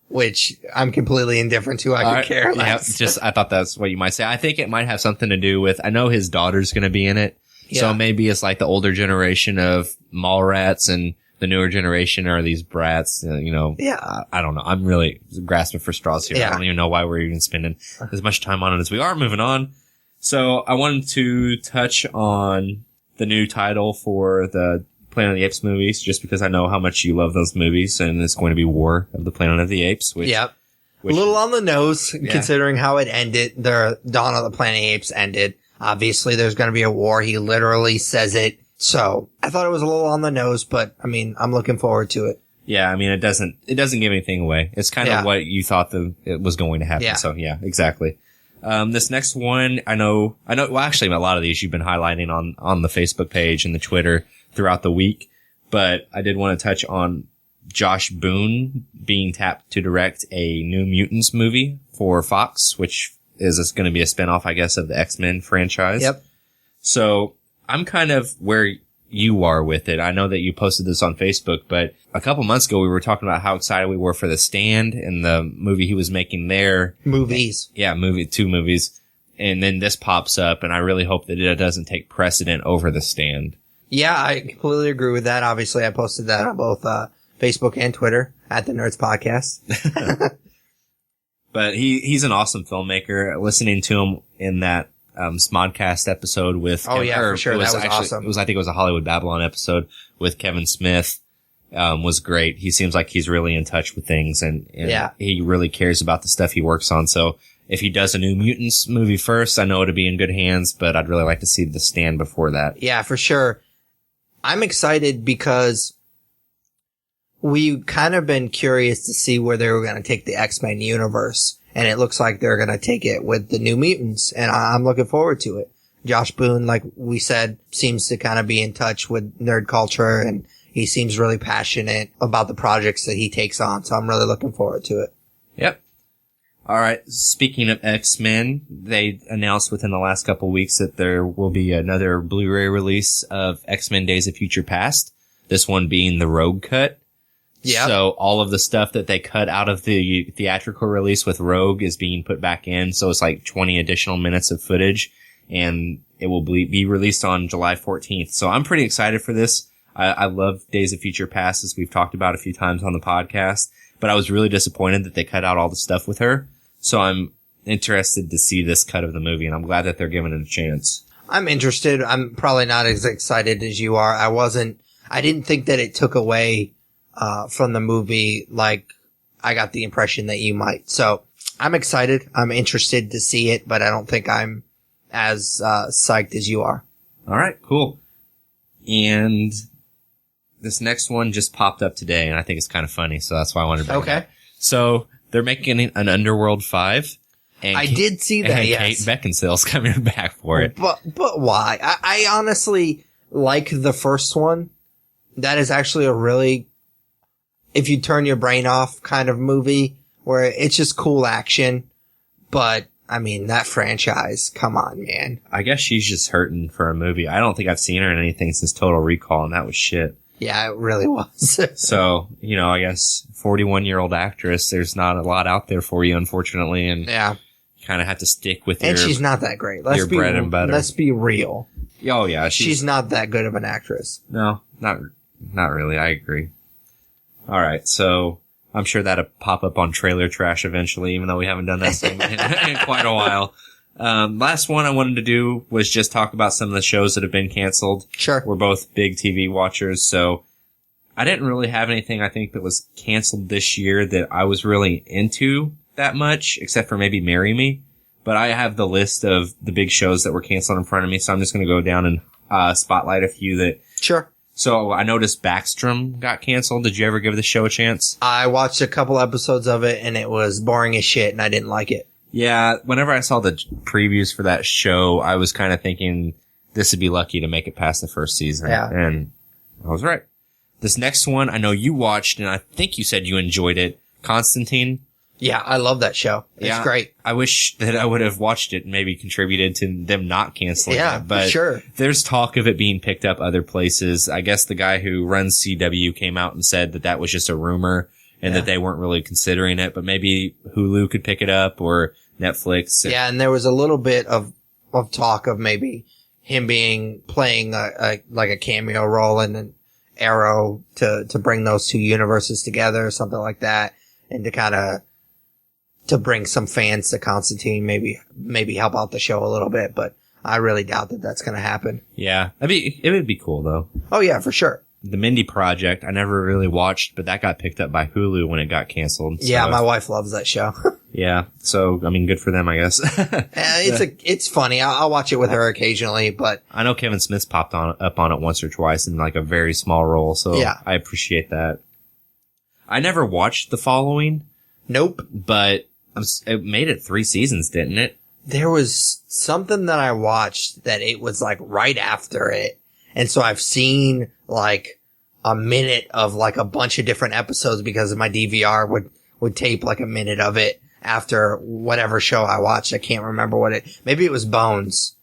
Which I'm completely indifferent to. I could care less. Yeah, I thought that's what you might say. I think it might have something to do with, I know his daughter's going to be in it. Yeah. So maybe it's like the older generation of Mallrats and the newer generation are these brats, Yeah. I don't know. I'm really grasping for straws here. Yeah. I don't even know why we're even spending as much time on it as we are. Moving on. So I wanted to touch on the new title for the Planet of the Apes movies, just because I know how much you love those movies, and it's going to be War of the Planet of the Apes. Which, a little on the nose, considering how it ended. The Dawn of the Planet of the Apes ended. Obviously, there's going to be a war. He literally says it. So I thought it was a little on the nose, but I'm looking forward to it. Yeah, it doesn't give anything away. It's kind of what you thought it was going to happen. Yeah. So yeah, exactly. This next one, I know, well, actually a lot of these you've been highlighting on the Facebook page and the Twitter throughout the week, but I did want to touch on Josh Boone being tapped to direct a New Mutants movie for Fox, which is going to be a spinoff, I guess, of the X-Men franchise. Yep. So I'm kind of where you are with it. I know that you posted this on Facebook, but a couple months ago we were talking about how excited we were for The Stand and the movie he was making there. Movies. Yeah, 2 movies. And then this pops up, and I really hope that it doesn't take precedent over The Stand. Yeah, I completely agree with that. Obviously, I posted that on both Facebook and Twitter at the Nerds Podcast. But he's an awesome filmmaker. Listening to him in that Smodcast episode with for sure, that was awesome. I think it was a Hollywood Babylon episode with Kevin Smith. Was great. He seems like he's really in touch with things, and he really cares about the stuff he works on. So if he does a New Mutants movie first, I know it'll be in good hands, but I'd really like to see The Stand before that. Yeah, for sure. I'm excited because we kind of been curious to see where they were going to take the X-Men universe. And it looks like they're going to take it with the New Mutants. And I'm looking forward to it. Josh Boone, like we said, seems to kind of be in touch with nerd culture, and he seems really passionate about the projects that he takes on. So I'm really looking forward to it. Yep. All right. Speaking of X-Men, they announced within the last couple of weeks that there will be another Blu-ray release of X-Men Days of Future Past. This one being the Rogue cut. Yeah. So all of the stuff that they cut out of the theatrical release with Rogue is being put back in. So it's like 20 additional minutes of footage, and it will be released on July 14th. So I'm pretty excited for this. I love Days of Future Past, as we've talked about a few times on the podcast, but I was really disappointed that they cut out all the stuff with her. So I'm interested to see this cut of the movie, and I'm glad that they're giving it a chance. I'm interested. I'm probably not as excited as you are. I didn't think that it took away from the movie like I got the impression that you might. So I'm excited. I'm interested to see it, but I don't think I'm as psyched as you are. All right, cool. And this next one just popped up today, and I think it's kind of funny, so that's why I wanted to bring it up. So they're making an Underworld 5. And I did see that, and yes. Kate Beckinsale's coming back for it. But why? I honestly like the first one. That is actually a really, if you turn your brain off kind of movie where it's just cool action. But I mean, that franchise, come on, man. I guess she's just hurting for a movie. I don't think I've seen her in anything since Total Recall, and that was shit. Yeah, it really was. So, I guess 41-year-old actress, there's not a lot out there for you, unfortunately, and yeah, you kind of have to stick with and she's not that great. Your bread and butter. Let's be real. Oh, yeah. She's not that good of an actress. No, not really. I agree. All right, so I'm sure that'll pop up on Trailer Trash eventually, even though we haven't done that thing in quite a while. Last one I wanted to do was just talk about some of the shows that have been canceled. Sure. We're both big TV watchers, so I didn't really have anything I think that was canceled this year that I was really into that much, except for maybe Marry Me. But I have the list of the big shows that were canceled in front of me, so I'm just going to go down and spotlight a few that... Sure. So I noticed Backstrom got canceled. Did you ever give the show a chance? I watched a couple episodes of it, and it was boring as shit, and I didn't like it. Yeah, whenever I saw the previews for that show, I was kind of thinking this would be lucky to make it past the first season. Yeah. And I was right. This next one, I know you watched, and I think you said you enjoyed it. Constantine. Yeah, I love that show. It's great. I wish that I would have watched it and maybe contributed to them not canceling it. But for sure. There's talk of it being picked up other places. I guess the guy who runs CW came out and said that was just a rumor and that they weren't really considering it. But maybe Hulu could pick it up or Netflix. Yeah, and there was a little bit of talk of maybe him playing a cameo role in an Arrow to bring those two universes together or something like that, and to kind of to bring some fans to Constantine, maybe help out the show a little bit, but I really doubt that that's going to happen. Yeah. It would be cool though. Oh yeah, for sure. The Mindy Project, I never really watched, but that got picked up by Hulu when it got canceled. So. Yeah, my wife loves that show. Yeah. So, I mean, good for them, I guess. It's funny. I'll watch it with her occasionally, but I know Kevin Smith's popped up on it once or twice in like a very small role. So yeah. I appreciate that. I never watched The Following. Nope. But it made it 3 seasons, didn't it? There was something that I watched that it was like right after it. And so I've seen like a minute of like a bunch of different episodes because my DVR would tape like a minute of it after whatever show I watched. I can't remember maybe it was Bones.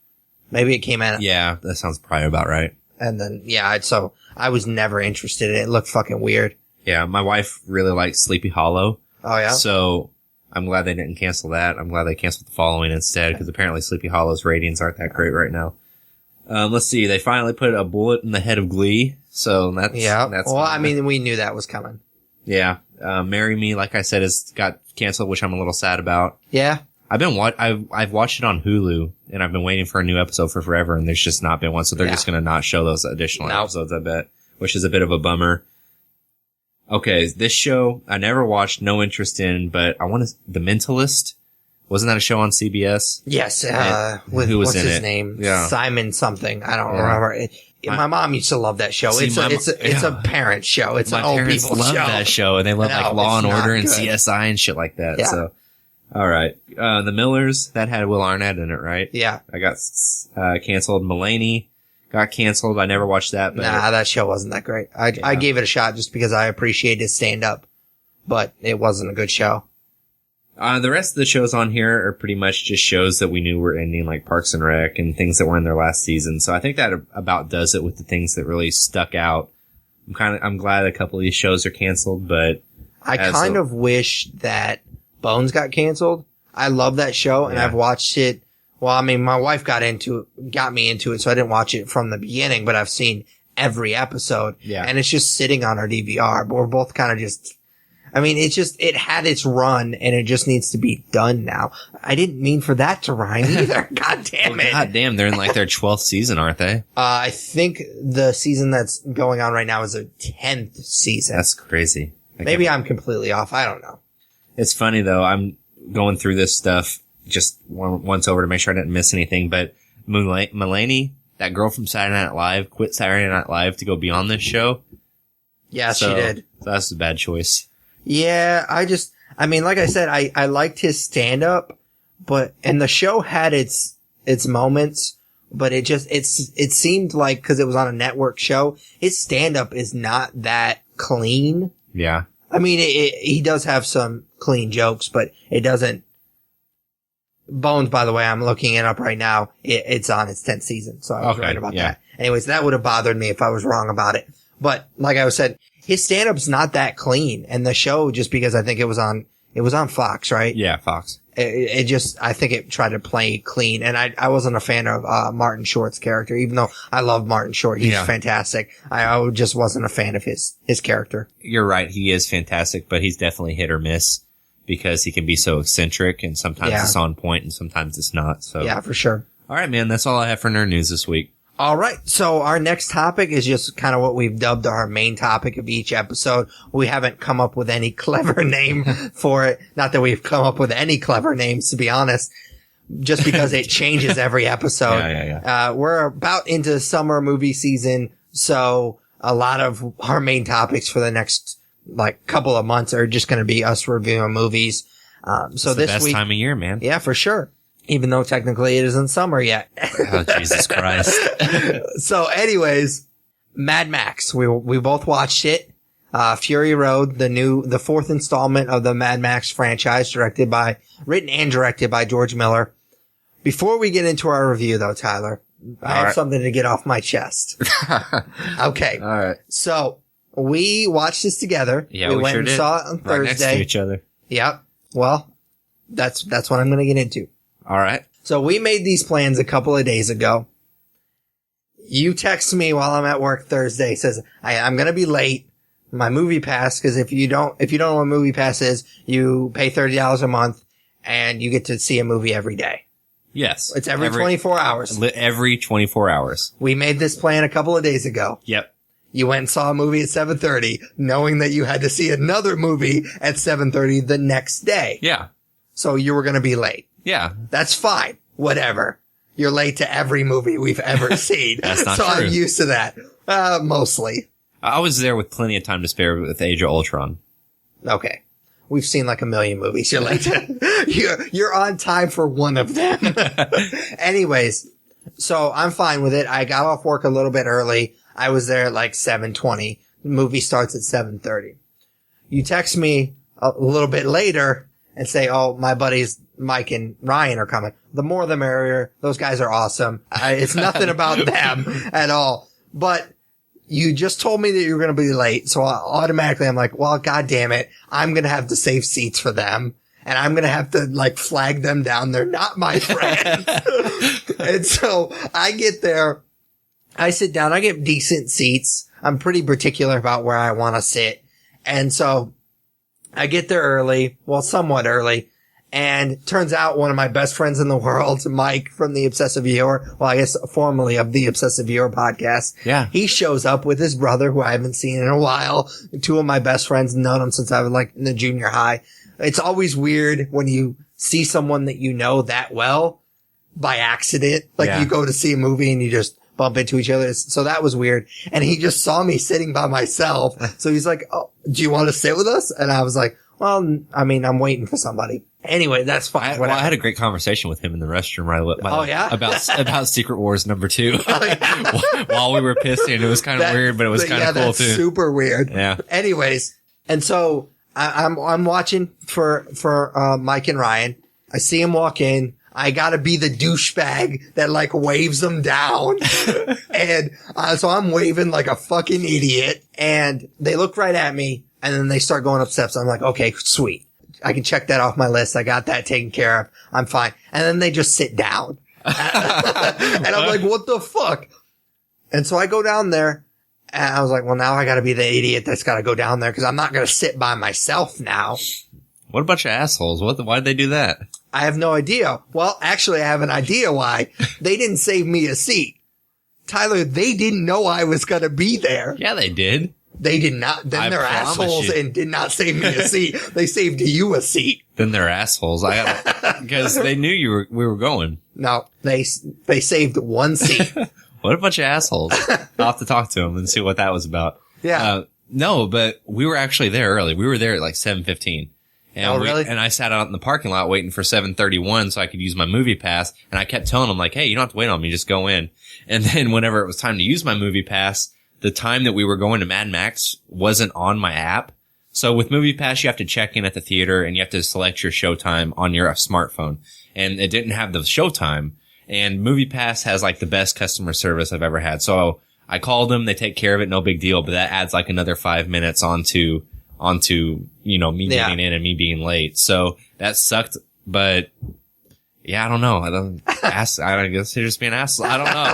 Maybe it came out. Yeah, that sounds probably about right. And then, so I was never interested in it. It looked fucking weird. Yeah, my wife really likes Sleepy Hollow. Oh yeah? So I'm glad they didn't cancel that. I'm glad they canceled The Following instead, because apparently Sleepy Hollow's ratings aren't that great right now. Let's see. They finally put a bullet in the head of Glee. So that's well, I mean, we knew that was coming. Yeah. Marry Me, like I said, has got canceled, which I'm a little sad about. Yeah. I've watched it on Hulu, and I've been waiting for a new episode for forever, and there's just not been one. So they're just going to not show those additional episodes, I bet, which is a bit of a bummer. Okay. This show I never watched, no interest in, but The Mentalist Wasn't that a show on CBS? Yes. With who was what's in his it? name? Yeah. Simon something. I don't remember. My mom used to love that show. See, It's a parent show. It's an old parents people love show. that show, and they love like Law and Order and CSI and shit like that. Yeah. So, all right, The Millers, that had Will Arnett in it, right? Yeah. I got canceled. Mulaney got canceled. I never watched that. But Nah, that show wasn't that great. I gave it a shot just because I appreciate his stand up, but it wasn't a good show. The rest of the shows on here are pretty much just shows that we knew were ending, like Parks and Rec and things that were in their last season. So I think that about does it with the things that really stuck out. I'm glad a couple of these shows are canceled, but I kind of wish that Bones got canceled. I love that show and I've watched it. Well, I mean, my wife got me into it, so I didn't watch it from the beginning, but I've seen every episode. Yeah. And it's just sitting on our DVR, but we're both kind of just, I mean, it had its run and it just needs to be done now. I didn't mean for that to rhyme either. God damn it. God damn, they're in like their 12th season, aren't they? I think the season that's going on right now is a 10th season. That's crazy. Maybe I'm completely off. I don't know. It's funny though. I'm going through this stuff just once over to make sure I didn't miss anything, but Mulaney, that girl from Saturday Night Live, quit Saturday Night Live to go be on this show. Yeah, she did. So that's a bad choice. Yeah, I mean, like I said, I liked his stand-up, and the show had its moments, but it seemed like, cause it was on a network show, his stand-up is not that clean. Yeah. I mean, he does have some clean jokes, but it doesn't. Bones, by the way, I'm looking it up right now. It's on its 10th season, so I was right about that. Anyways, that would have bothered me if I was wrong about it. But like I said, his stand-up's not that clean, and the show, just because I think it was on Fox, right? Yeah, Fox. I think it tried to play clean, and I wasn't a fan of Martin Short's character, even though I love Martin Short. He's fantastic. I just wasn't a fan of his character. You're right. He is fantastic, but he's definitely hit or miss because he can be so eccentric, and sometimes it's on point and sometimes it's not. So yeah, for sure. All right, man. That's all I have for nerd news this week. All right. So our next topic is just kind of what we've dubbed our main topic of each episode. We haven't come up with any clever name for it. Not that we've come up with any clever names, to be honest, just because it changes every episode. We're about into summer movie season. So a lot of our main topics for the next couple of months are just going to be us reviewing movies. So this best week, time of year, man. Yeah, for sure. Even though technically it isn't summer yet. Oh, Jesus Christ. So anyways, Mad Max. We both watched it. Fury Road, the fourth installment of the Mad Max franchise, written and directed by George Miller. Before we get into our review though, Tyler, I have something to get off my chest. Okay. All right. So we watched this together. Yeah, we we went sure and did. saw it on Thursday. Right next to each other. Yep. Well, that's what I'm going to get into. All right. So we made these plans a couple of days ago. You text me while I'm at work Thursday, says, I'm going to be late. My movie pass, because if you don't know what movie pass is, you pay $30 a month and you get to see a movie every day. Yes. It's every 24 hours. Every 24 hours. We made this plan a couple of days ago. Yep. You went and saw a movie at 7:30, knowing that you had to see another movie at 7:30 the next day. Yeah. So you were going to be late. Yeah. That's fine. Whatever. You're late to every movie we've ever seen. That's not so true. I'm used to that. Mostly. I was there with plenty of time to spare with Age of Ultron. Okay. We've seen like a million movies. You're late. You're on time for one of them. Anyways, so I'm fine with it. I got off work a little bit early. I was there at like 7:20. The movie starts at 7:30. You text me a little bit later and say, oh, my buddies Mike and Ryan are coming. The more the merrier. Those guys are awesome. It's nothing about them at all. But you just told me that you were going to be late. So automatically I'm like, well, God damn it. I'm going to have to save seats for them. And I'm going to have to flag them down. They're not my friends. And so I get there. I sit down. I get decent seats. I'm pretty particular about where I want to sit. And so I get there early. Well, somewhat early. And turns out one of my best friends in the world, Mike from the Obsessive Viewer, well, I guess formerly of the Obsessive Viewer podcast. Yeah. He shows up with his brother, who I haven't seen in a while. Two of my best friends, known him since I was in the junior high. It's always weird when you see someone that you know that well by accident. Like you go to see a movie and you just bump into each other. So that was weird. And he just saw me sitting by myself. So he's like, "Oh, do you want to sit with us?" And I was like, "Well, I mean, I'm waiting for somebody." Anyway, that's fine. I had a great conversation with him in the restroom about Secret Wars #2 while we were pissing. It was kind of weird, but it was kind of cool too. Super weird. Yeah. Anyways, and so I'm watching for Mike and Ryan. I see him walk in. I gotta be the douchebag that like waves them down. And so I'm waving like a fucking idiot, and they look right at me, and then they start going up steps. I'm like, okay, sweet. I can check that off my list. I got that taken care of. I'm fine. And then they just sit down. And I'm like, what the fuck? And so I go down there, and I was like, well, now I gotta be the idiot that's gotta go down there, because I'm not gonna sit by myself now. What a bunch of assholes. Why'd they do that? I have no idea. Well, actually, I have an idea why. They didn't save me a seat. Tyler, they didn't know I was gonna be there. Yeah, they did. They did not. Then they're assholes and did not save me a seat. They saved you a seat. Then they're assholes. Because they knew we were going. No, they saved one seat. What a bunch of assholes. I'll have to talk to them and see what that was about. Yeah. No, but we were actually there early. We were there at like 7:15. And really? And I sat out in the parking lot waiting for 7:31 so I could use my movie pass. And I kept telling them like, hey, you don't have to wait on me. Just go in. And then whenever it was time to use my movie pass, the time that we were going to Mad Max wasn't on my app. So with Movie Pass, you have to check in at the theater and you have to select your showtime on your smartphone. And it didn't have the showtime. And Movie Pass has like the best customer service I've ever had. So I called them. They take care of it. No big deal. But that adds like another 5 minutes onto, me getting in and me being late. So that sucked. But yeah, I don't know. I guess they're just being assholes. I don't know.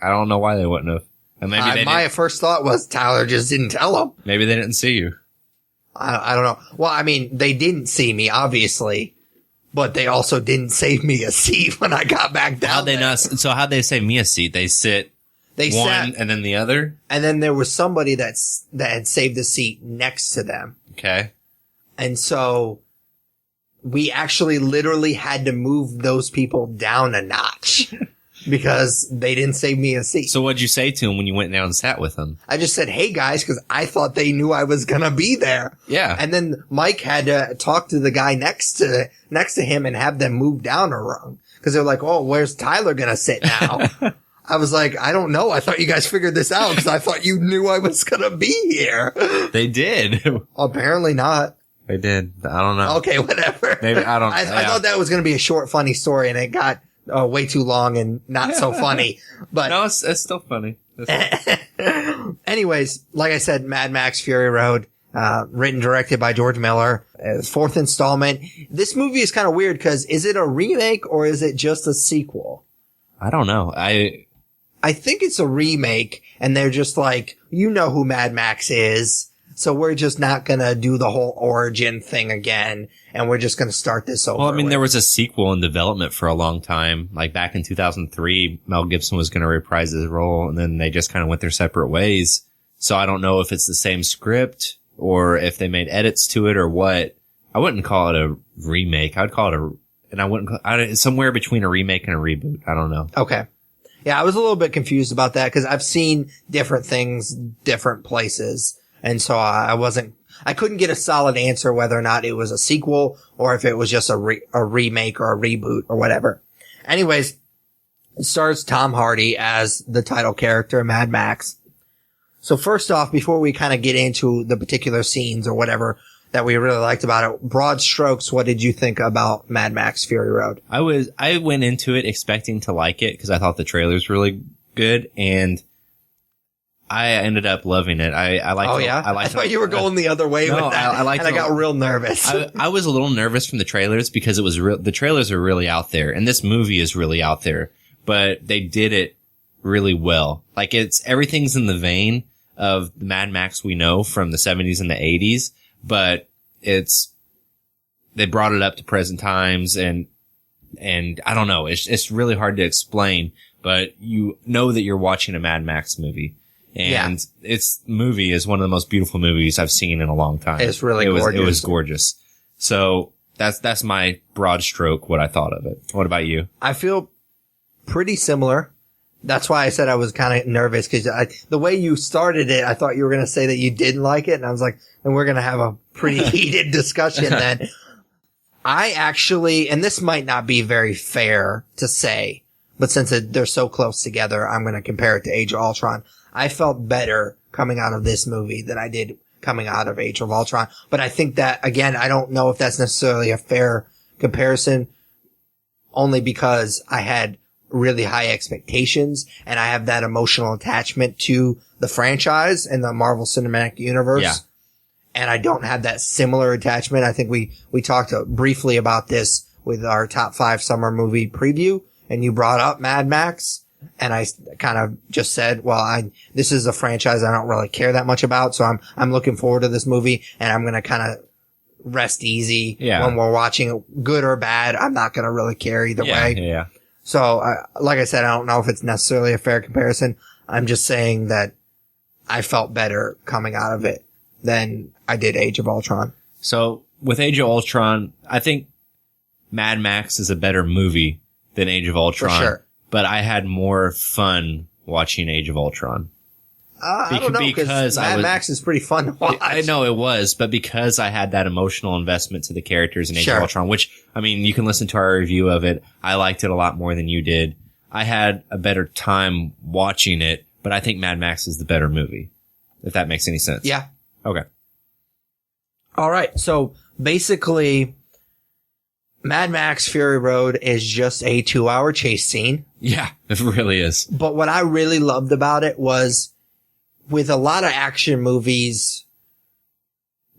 I don't know why they wouldn't have. And maybe my first thought was Tyler just didn't tell them. Maybe they didn't see you. I don't know. Well, I mean, they didn't see me, obviously, but they also didn't save me a seat when I got back down. How'd they not? So how'd they save me a seat? They sat and then the other? And then there was somebody that had saved a seat next to them. Okay. And so we actually literally had to move those people down a notch. Because they didn't save me a seat. So what'd you say to them when you went down and sat with them? I just said, hey guys, because I thought they knew I was gonna be there. Yeah. And then Mike had to talk to the guy next to him and have them move down a rung. Because they're like, oh, where's Tyler gonna sit now? I was like, I don't know. I thought you guys figured this out because I thought you knew I was gonna be here. They did. Apparently not. They did. I don't know. Okay, whatever. Maybe I don't. I thought that was gonna be a short, funny story, and it got way too long and not so funny, but no, it's still funny. Anyways, like I said, Mad Max Fury Road, written, directed by George Miller, fourth installment. This movie is kind of weird because is it a remake or is it just a sequel? I don't know. I think it's a remake and they're just like, you know who Mad Max is. So we're just not going to do the whole origin thing again. And we're just going to start this over. Well, I mean, there was a sequel in development for a long time. Like back in 2003, Mel Gibson was going to reprise his role and then they just kind of went their separate ways. So I don't know if it's the same script or if they made edits to it or what. I wouldn't call it a remake. I'd call it somewhere between a remake and a reboot. I don't know. Okay. Yeah, I was a little bit confused about that because I've seen different things, different places. And so I couldn't get a solid answer whether or not it was a sequel or if it was just a remake or a reboot or whatever. Anyways, it stars Tom Hardy as the title character, Mad Max. So first off, before we kind of get into the particular scenes or whatever that we really liked about it, broad strokes, what did you think about Mad Max Fury Road? I went into it expecting to like it because I thought the trailer's really good and I ended up loving it. I liked it. Oh, yeah? I thought you were going the other way with that. I got real nervous. I was a little nervous from the trailers because it was the trailers are really out there and this movie is really out there, but they did it really well. Like everything's in the vein of the Mad Max we know from the 70s and the 80s, but they brought it up to present times and I don't know. It's really hard to explain, but you know that you're watching a Mad Max movie. And its movie is one of the most beautiful movies I've seen in a long time. It's really gorgeous. It was gorgeous. So That's my broad stroke, what I thought of it. What about you? I feel pretty similar. That's why I said I was kind of nervous, because the way you started it, I thought you were going to say that you didn't like it. And I was like, and we're going to have a pretty heated discussion then. I actually, and this might not be very fair to say, but since they're so close together, I'm going to compare it to Age of Ultron. I felt better coming out of this movie than I did coming out of Age of Ultron. But I think that, again, I don't know if that's necessarily a fair comparison, only because I had really high expectations and I have that emotional attachment to the franchise and the Marvel Cinematic Universe. Yeah. And I don't have that similar attachment. I think we talked briefly about this with our top 5 summer movie preview, and you brought up Mad Max. And I kind of just said, well, this is a franchise I don't really care that much about. So I'm looking forward to this movie, and I'm going to kind of rest easy when we're watching it, good or bad. I'm not going to really care either way. Yeah. So, like I said, I don't know if it's necessarily a fair comparison. I'm just saying that I felt better coming out of it than I did Age of Ultron. So with Age of Ultron, I think Mad Max is a better movie than Age of Ultron. For sure. But I had more fun watching Age of Ultron. I don't know, because Mad Max is pretty fun to watch. I know it was, but because I had that emotional investment to the characters in Age of Ultron, which, I mean, you can listen to our review of it. I liked it a lot more than you did. I had a better time watching it, but I think Mad Max is the better movie, if that makes any sense. Yeah. Okay. All right. So basically, Mad Max Fury Road is just a 2-hour chase scene. Yeah, it really is. But what I really loved about it was, with a lot of action movies,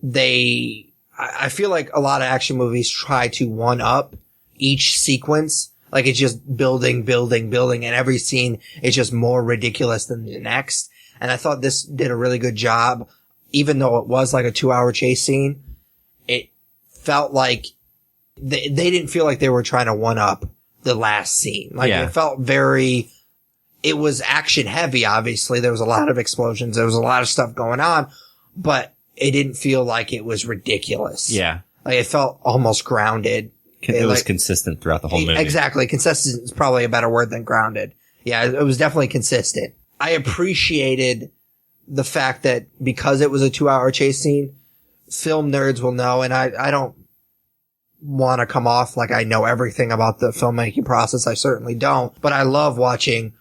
I feel like a lot of action movies try to one up each sequence. Like, it's just building, and every scene is just more ridiculous than the next. And I thought this did a really good job. Even though it was like a 2-hour chase scene, it felt like they didn't feel like they were trying to one up the last scene. Like, it felt it was action heavy, obviously. There was a lot of explosions. There was a lot of stuff going on, but it didn't feel like it was ridiculous. Yeah. Like, it felt almost grounded. It was consistent throughout the whole movie. Exactly. Consistent is probably a better word than grounded. Yeah, it was definitely consistent. I appreciated the fact that because it was a 2-hour chase scene, film nerds will know, and I don't want to come off like I know everything about the filmmaking process. I certainly don't, but I love watching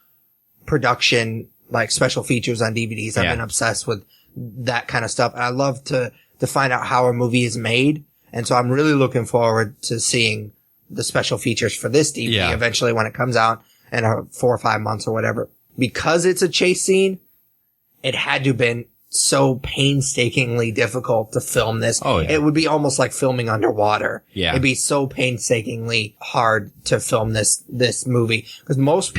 production, like special features on DVDs. I've been obsessed with that kind of stuff. And I love to find out how a movie is made. And so I'm really looking forward to seeing the special features for this DVD eventually when it comes out in 4 or 5 months or whatever. Because it's a chase scene, it had to have been so painstakingly difficult to film this. Oh, yeah. It would be almost like filming underwater. Yeah. It'd be so painstakingly hard to film this movie. Because most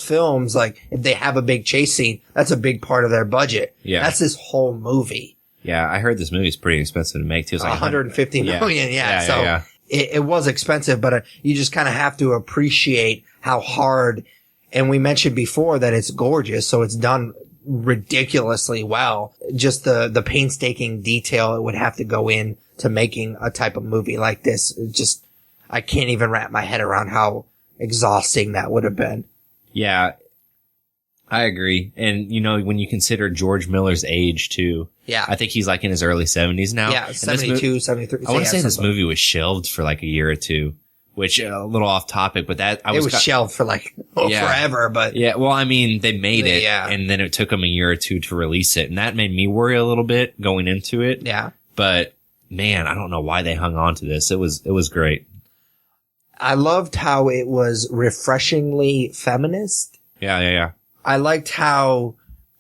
films, like, if they have a big chase scene, that's a big part of their budget. Yeah. That's this whole movie. Yeah, I heard this movie's pretty expensive to make too. It's like 150 million. Yeah. So it was expensive, but you just kind of have to appreciate how hard. And we mentioned before that it's gorgeous, so it's done ridiculously well. Just the painstaking detail it would have to go in to making a type of movie like this. I can't even wrap my head around how exhausting that would have been. Yeah, I agree. And, when you consider George Miller's age too. Yeah. I think he's like in his early 70s now. Yeah, 72, 73. I want to say this movie was shelved for like a year or two. Which, a little off topic, but it was shelved for forever, but. Yeah, well, I mean, they made it, yeah. And then it took them a year or two to release it, and that made me worry a little bit going into it. Yeah. But, man, I don't know why they hung on to this. It was great. I loved how it was refreshingly feminist. Yeah. I liked how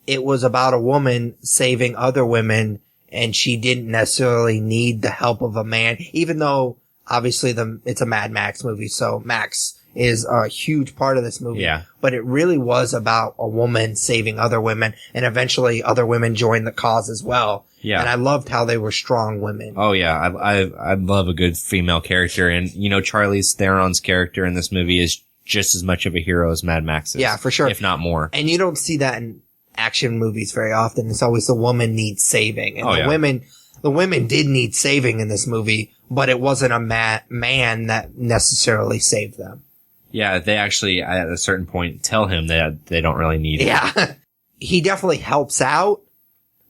it was about a woman saving other women, and she didn't necessarily need the help of a man, even though obviously it's a Mad Max movie, so Max is a huge part of this movie. Yeah. But it really was about a woman saving other women, and eventually other women joined the cause as well. Yeah. And I loved how they were strong women. Oh yeah, I love a good female character, and Charlize Theron's character in this movie is just as much of a hero as Mad Max is. Yeah, for sure. If not more. And you don't see that in action movies very often. It's always the woman needs saving. And women, the women did need saving in this movie, but it wasn't a man that necessarily saved them. Yeah, they actually, at a certain point, tell him that they don't really need him. Yeah. He definitely helps out,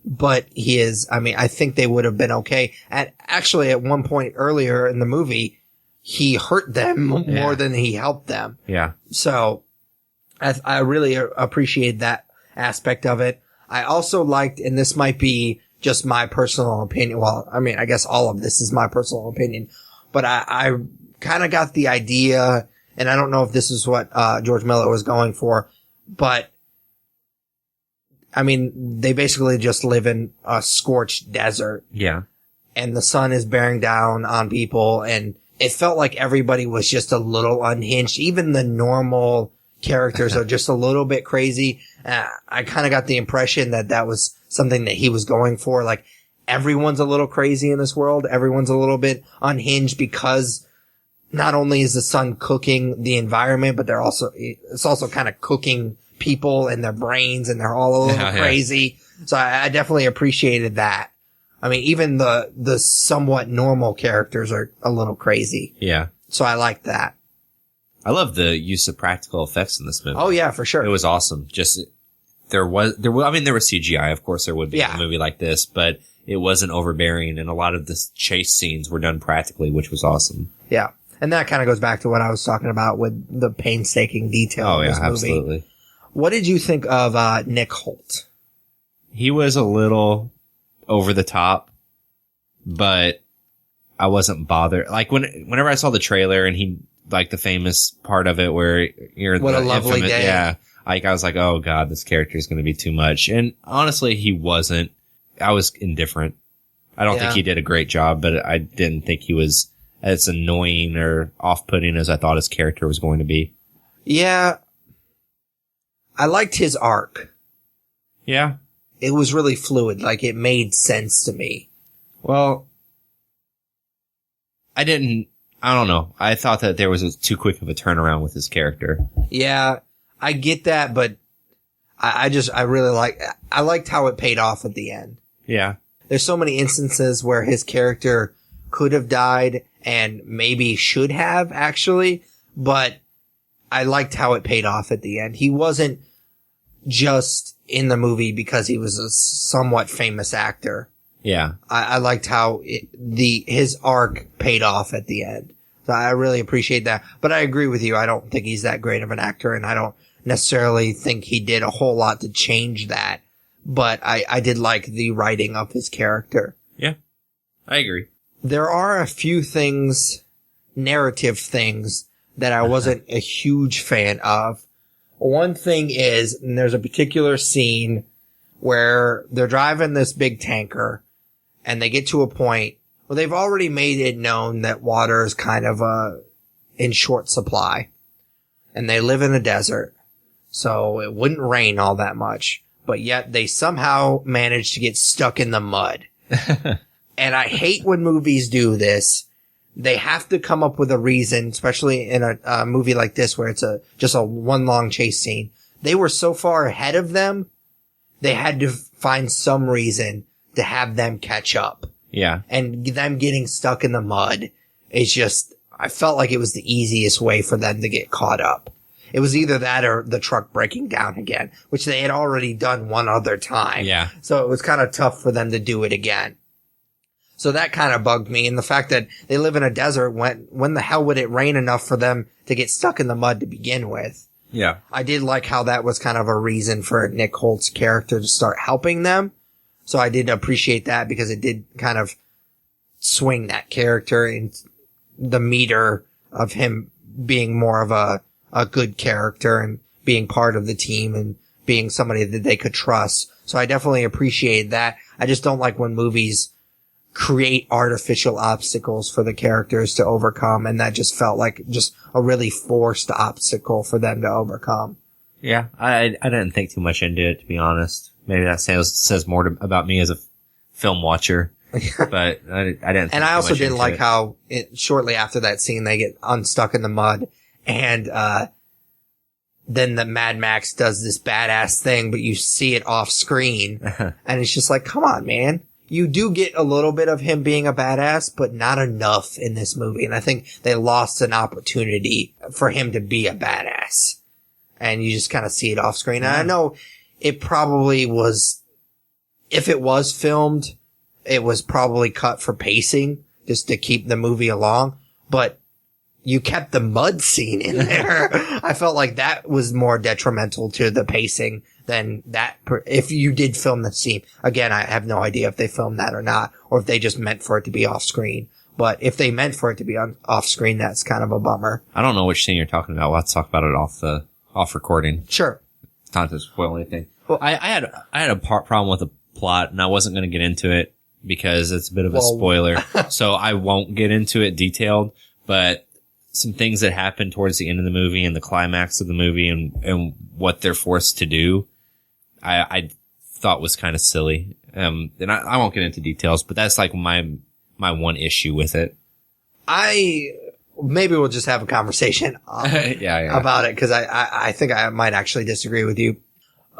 but I think they would have been okay. And actually, at one point earlier in the movie, he hurt them more than he helped them. Yeah. So, I really appreciate that aspect of it. I also liked, and this might be just my personal opinion. Well, I mean, I guess all of this is my personal opinion, but I kind of got the idea, and I don't know if this is what George Miller was going for, but I mean, they basically just live in a scorched desert. Yeah. And the sun is bearing down on people, and it felt like everybody was just a little unhinged. Even the normal characters are just a little bit crazy. I kind of got the impression that was something that he was going for. Like, everyone's a little crazy in this world. Everyone's a little bit unhinged because not only is the sun cooking the environment, but it's also kind of cooking people and their brains, and they're all a little crazy. So I definitely appreciated that. I mean, even the somewhat normal characters are a little crazy. Yeah. So I like that. I love the use of practical effects in this movie. Oh yeah, for sure. It was awesome. There was CGI, of course there would be in a movie like this, but it wasn't overbearing, and a lot of the chase scenes were done practically, which was awesome. Yeah. And that kind of goes back to what I was talking about with the painstaking detail in this movie. Absolutely. What did you think of Nick Holt? He was a little over the top, but I wasn't bothered. Like, whenever I saw the trailer and he, like, the famous part of it where you're What a lovely day. Yeah. Like, I was like, oh god, this character is going to be too much. And honestly, he wasn't. I was indifferent. I don't think he did a great job, but I didn't think he was as annoying or off-putting as I thought his character was going to be. Yeah. I liked his arc. Yeah. It was really fluid. Like, it made sense to me. Well, I don't know. I thought that there was too quick of a turnaround with his character. Yeah, I get that, but I liked how it paid off at the end. Yeah. There's so many instances where his character could have died and maybe should have, actually, but I liked how it paid off at the end. He wasn't just in the movie because he was a somewhat famous actor. Yeah. I liked how his arc paid off at the end. So I really appreciate that. But I agree with you. I don't think he's that great of an actor, and I don't necessarily think he did a whole lot to change that. But I did like the writing of his character. Yeah. I agree. There are a few narrative things that I wasn't a huge fan of. One thing is, and there's a particular scene where they're driving this big tanker, and they get to a point where they've already made it known that water is kind of in short supply. And they live in a desert, so it wouldn't rain all that much. But yet they somehow manage to get stuck in the mud. And I hate when movies do this. They have to come up with a reason, especially in a movie like this where it's just a one long chase scene. They were so far ahead of them, they had to find some reason to have them catch up. Yeah. And them getting stuck in the mud is just, I felt like it was the easiest way for them to get caught up. It was either that or the truck breaking down again, which they had already done one other time. Yeah. So it was kind of tough for them to do it again. So that kind of bugged me. And the fact that they live in a desert, when the hell would it rain enough for them to get stuck in the mud to begin with? Yeah. I did like how that was kind of a reason for Nick Holt's character to start helping them. So I did appreciate that because it did kind of swing that character in the meter of him being more of a good character and being part of the team and being somebody that they could trust. So I definitely appreciate that. I just don't like when movies create artificial obstacles for the characters to overcome, and that just felt like just a really forced obstacle for them to overcome. Yeah, I didn't think too much into it, to be honest. Maybe that says more about me as a film watcher, but I didn't think And I also didn't like it. how shortly after that scene they get unstuck in the mud, and then the Mad Max does this badass thing, but you see it off screen, and it's just like, come on, man. you do get a little bit of him being a badass, but not enough in this movie. And I think they lost an opportunity for him to be a badass. And you just kind of see it off screen. And I know it probably was, if it was filmed, it was probably cut for pacing just to keep the movie along. But you kept the mud scene in there. I felt like that was more detrimental to the pacing than that. If you did film the scene, again, I have no idea if they filmed that or not, or if they just meant for it to be off screen. But if they meant for it to be off screen, that's kind of a bummer. I don't know which scene you're talking about. Let's talk about it off recording. Sure. It's not to spoil anything. Well, I had a problem with the plot, and I wasn't going to get into it because it's a bit of a spoiler. So I won't get into it detailed, but some things that happen towards the end of the movie and the climax of the movie and what they're forced to do, I thought was kind of silly. And I won't get into details, but that's like my one issue with it. Maybe we'll just have a conversation about it, because I think I might actually disagree with you.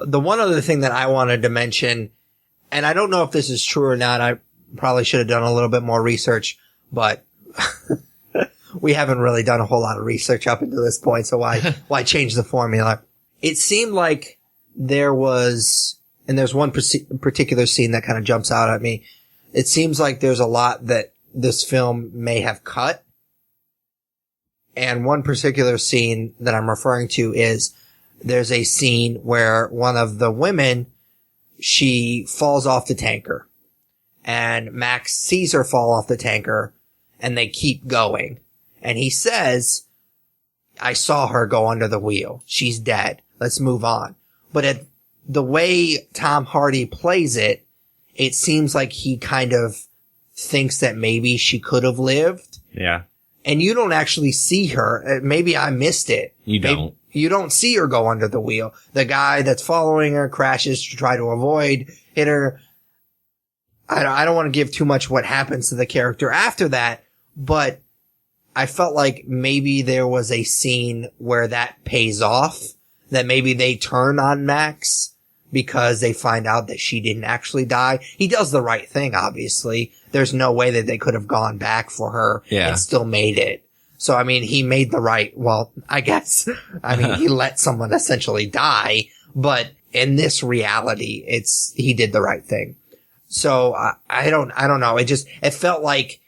The one other thing that I wanted to mention, and I don't know if this is true or not, I probably should have done a little bit more research, but we haven't really done a whole lot of research up until this point, so why change the formula? It seemed like there was, and there's one particular scene that kind of jumps out at me. It seems like there's a lot that this film may have cut. And one particular scene that I'm referring to is there's a scene where one of the women, she falls off the tanker. And Max sees her fall off the tanker, and they keep going. And he says, I saw her go under the wheel. She's dead. Let's move on. But the way Tom Hardy plays it, it seems like he kind of thinks that maybe she could have lived. Yeah. And you don't actually see her. Maybe I missed it. You don't. You don't see her go under the wheel. The guy that's following her crashes to try to avoid hit her. I don't want to give too much what happens to the character after that, but I felt like maybe there was a scene where that pays off, that maybe they turn on Max because they find out that she didn't actually die. He does the right thing, obviously. There's no way that they could have gone back for her and still made it. So, I mean, he made the right, he let someone essentially die, but in this reality, he did the right thing. So, I don't know. It felt like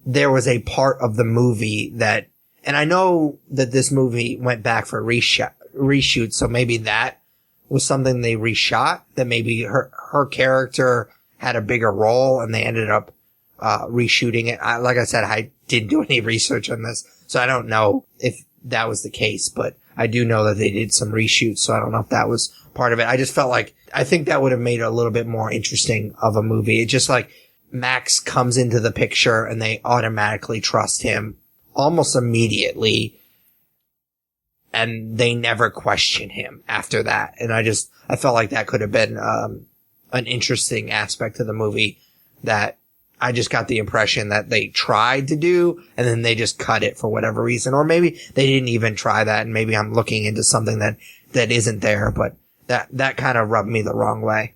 there was a part of the movie that, and I know that this movie went back for reshoot, so maybe that was something they reshot, that maybe her character had a bigger role and they ended up reshooting it. Like I said, I didn't do any research on this, so I don't know if that was the case, but I do know that they did some reshoots, so I don't know if that was part of it. I just felt like, I think that would have made it a little bit more interesting of a movie. It's just like Max comes into the picture and they automatically trust him almost immediately, and they never question him after that. And I felt like that could have been an interesting aspect to the movie that I just got the impression that they tried to do, and then they just cut it for whatever reason. Or maybe they didn't even try that, and maybe I'm looking into something that isn't there, but that kind of rubbed me the wrong way.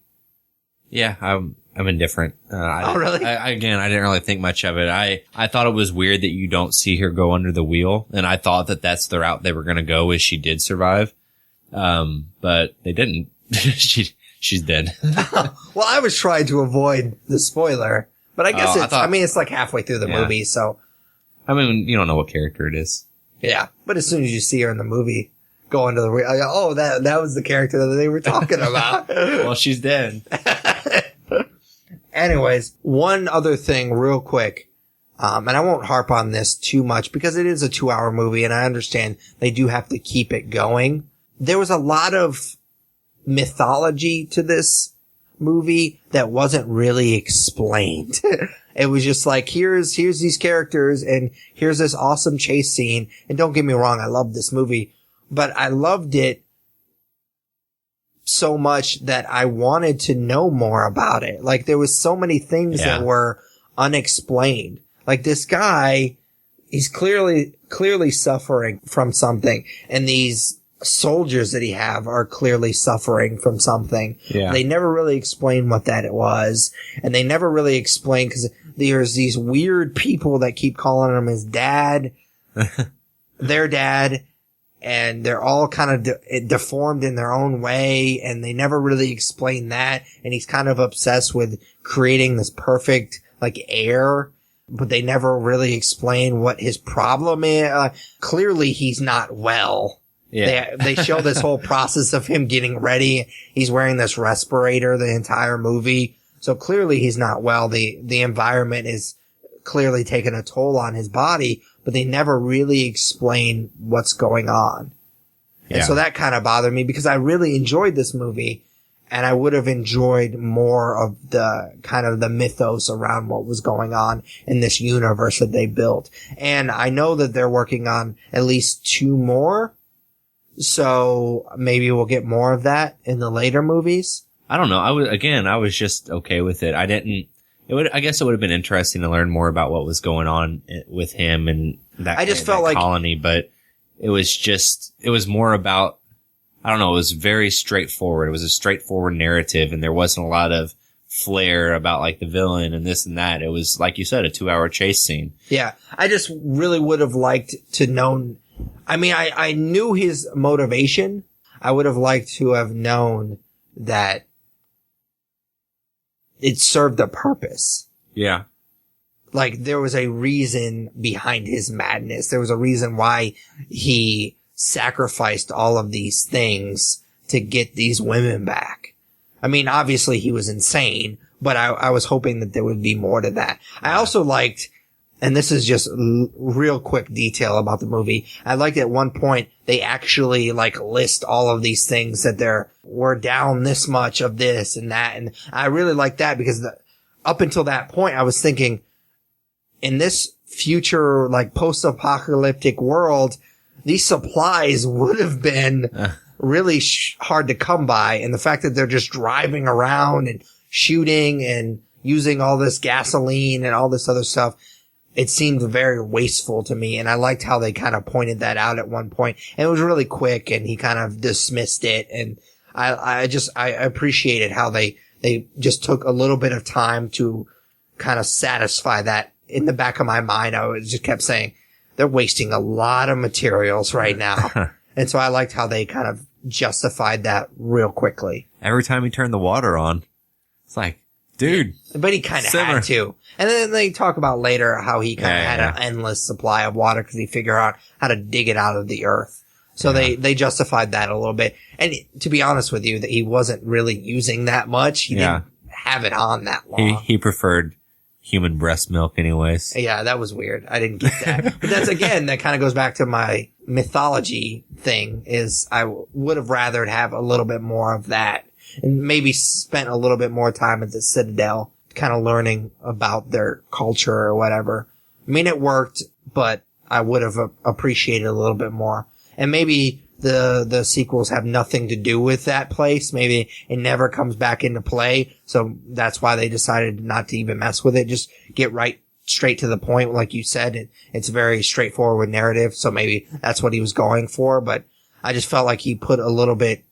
Yeah, I'm indifferent. Oh, really? I didn't really think much of it. I thought it was weird that you don't see her go under the wheel, and I thought that that's the route they were going to go, is she did survive. But they didn't. She's dead. Well, I was trying to avoid the spoiler, but I guess it's like halfway through the movie, so. I mean, you don't know what character it is. Yeah, but as soon as you see her in the movie go under the wheel, I go, oh, that was the character that they were talking about. Well, she's dead. Anyways, one other thing real quick, and I won't harp on this too much because it is a 2-hour movie and I understand they do have to keep it going. There was a lot of mythology to this movie that wasn't really explained. It was just like, here's these characters and here's this awesome chase scene. And don't get me wrong, I love this movie, but I loved it so much that I wanted to know more about it. Like, there was so many things that were unexplained. Like, this guy, he's clearly suffering from something. And these soldiers that he have are clearly suffering from something. Yeah. They never really explain what that was. And they never really explain, because there's these weird people that keep calling him his dad, their dad, and they're all kind of deformed in their own way, and they never really explain that. And he's kind of obsessed with creating this perfect, like, air, but they never really explain what his problem is. Clearly he's not well. Yeah. They show this whole process of him getting ready. He's wearing this respirator the entire movie. So clearly he's not well. The environment is clearly taking a toll on his body, but they never really explain what's going on. Yeah. And so that kind of bothered me, because I really enjoyed this movie, and I would have enjoyed more of the kind of the mythos around what was going on in this universe that they built. And I know that they're working on at least 2 more. So maybe we'll get more of that in the later movies. I don't know. I was just okay with it. I guess it would have been interesting to learn more about what was going on with him and that, I just felt like colony, but it was more about, I don't know, it was very straightforward. It was a straightforward narrative, and there wasn't a lot of flair about like the villain and this and that. It was, like you said, a 2-hour chase scene. Yeah. I just really would have liked to know. I mean, I knew his motivation. I would have liked to have known that it served a purpose. Yeah. Like, there was a reason behind his madness. There was a reason why he sacrificed all of these things to get these women back. I mean, obviously he was insane, but I was hoping that there would be more to that. I also liked, and this is just real quick detail about the movie, I liked at one point they actually like list all of these things that we're down this much of this and that, and I really liked that, because up until that point I was thinking, in this future like post-apocalyptic world, these supplies would have been really hard to come by, and the fact that they're just driving around and shooting and using all this gasoline and all this other stuff, it seemed very wasteful to me, and I liked how they kind of pointed that out at one point. And it was really quick, and he kind of dismissed it, and I appreciated how they just took a little bit of time to kind of satisfy that. In the back of my mind, I just kept saying, they're wasting a lot of materials right now. And so I liked how they kind of justified that real quickly. Every time he turned the water on, it's like, dude. But he kind of had to. And then they talk about later how he kind of had an endless supply of water because he figured out how to dig it out of the earth. So they justified that a little bit. And to be honest with you, that he wasn't really using that much. He didn't have it on that long. He preferred human breast milk anyways. Yeah, that was weird. I didn't get that. But that's, again, that kind of goes back to my mythology thing, is I would have rathered have a little bit more of that. And maybe spent a little bit more time at the Citadel, kind of learning about their culture or whatever. I mean, it worked, but I would have appreciated a little bit more. And maybe the sequels have nothing to do with that place. Maybe it never comes back into play. So that's why they decided not to even mess with it. Just get right straight to the point. Like you said, it's a very straightforward narrative. So maybe that's what he was going for. But I just felt like he put a little bit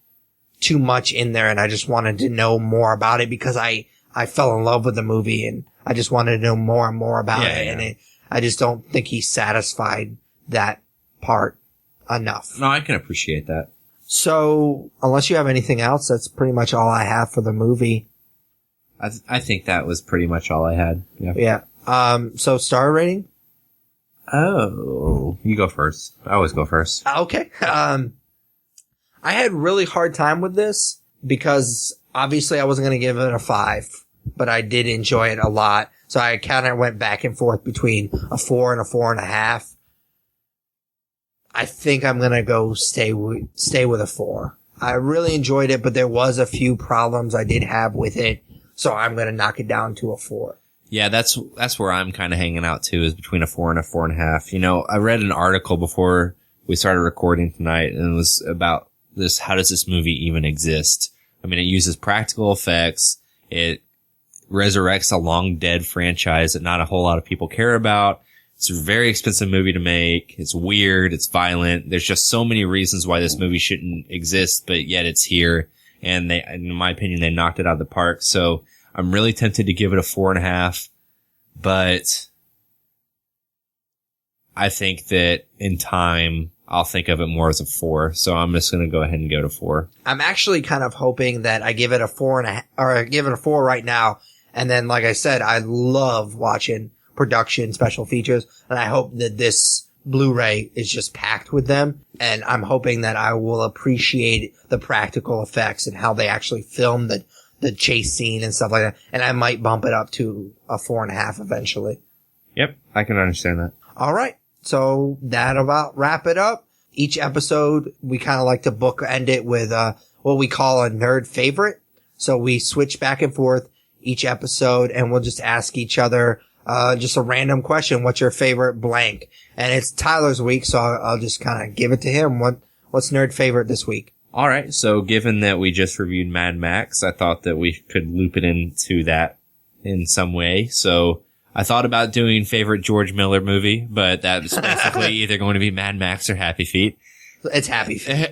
too much in there, and I just wanted to know more about it because I fell in love with the movie, and I just wanted to know more and more about it. Yeah. And I just don't think he satisfied that part enough. No, I can appreciate that. So, unless you have anything else, that's pretty much all I have for the movie. I think that was pretty much all I had. Yeah. So star rating? Oh, you go first. I always go first. Okay. I had really hard time with this because obviously I wasn't going to give it a 5, but I did enjoy it a lot. So I kind of went back and forth between a 4 and a 4.5. I think I'm going to go stay with a 4. I really enjoyed it, but there was a few problems I did have with it. So I'm going to knock it down to a 4. Yeah, that's where I'm kind of hanging out too, is between a 4 and a 4.5. You know, I read an article before we started recording tonight, and it was about this, how does this movie even exist? I mean, it uses practical effects. It resurrects a long dead franchise that not a whole lot of people care about. It's a very expensive movie to make. It's weird. It's violent. There's just so many reasons why this movie shouldn't exist, but yet it's here. And they, in my opinion, they knocked it out of the park. So I'm really tempted to give it a 4.5, but I think that in time, I'll think of it more as a 4. So I'm just going to go ahead and go to 4. I'm actually kind of hoping that I give it a 4.5, or I give it a 4 right now. And then, like I said, I love watching production special features, and I hope that this Blu-ray is just packed with them. And I'm hoping that I will appreciate the practical effects and how they actually film the chase scene and stuff like that. And I might bump it up to a 4.5 eventually. Yep, I can understand that. All right. So that about wrap it up. Each episode, we kind of like to bookend it with what we call a nerd favorite. So we switch back and forth each episode, and we'll just ask each other just a random question. What's your favorite blank? And it's Tyler's week, so I'll just kind of give it to him. What's nerd favorite this week? All right. So given that we just reviewed Mad Max, I thought that we could loop it into that in some way. So I thought about doing favorite George Miller movie, but that's basically either going to be Mad Max or Happy Feet. It's Happy Feet.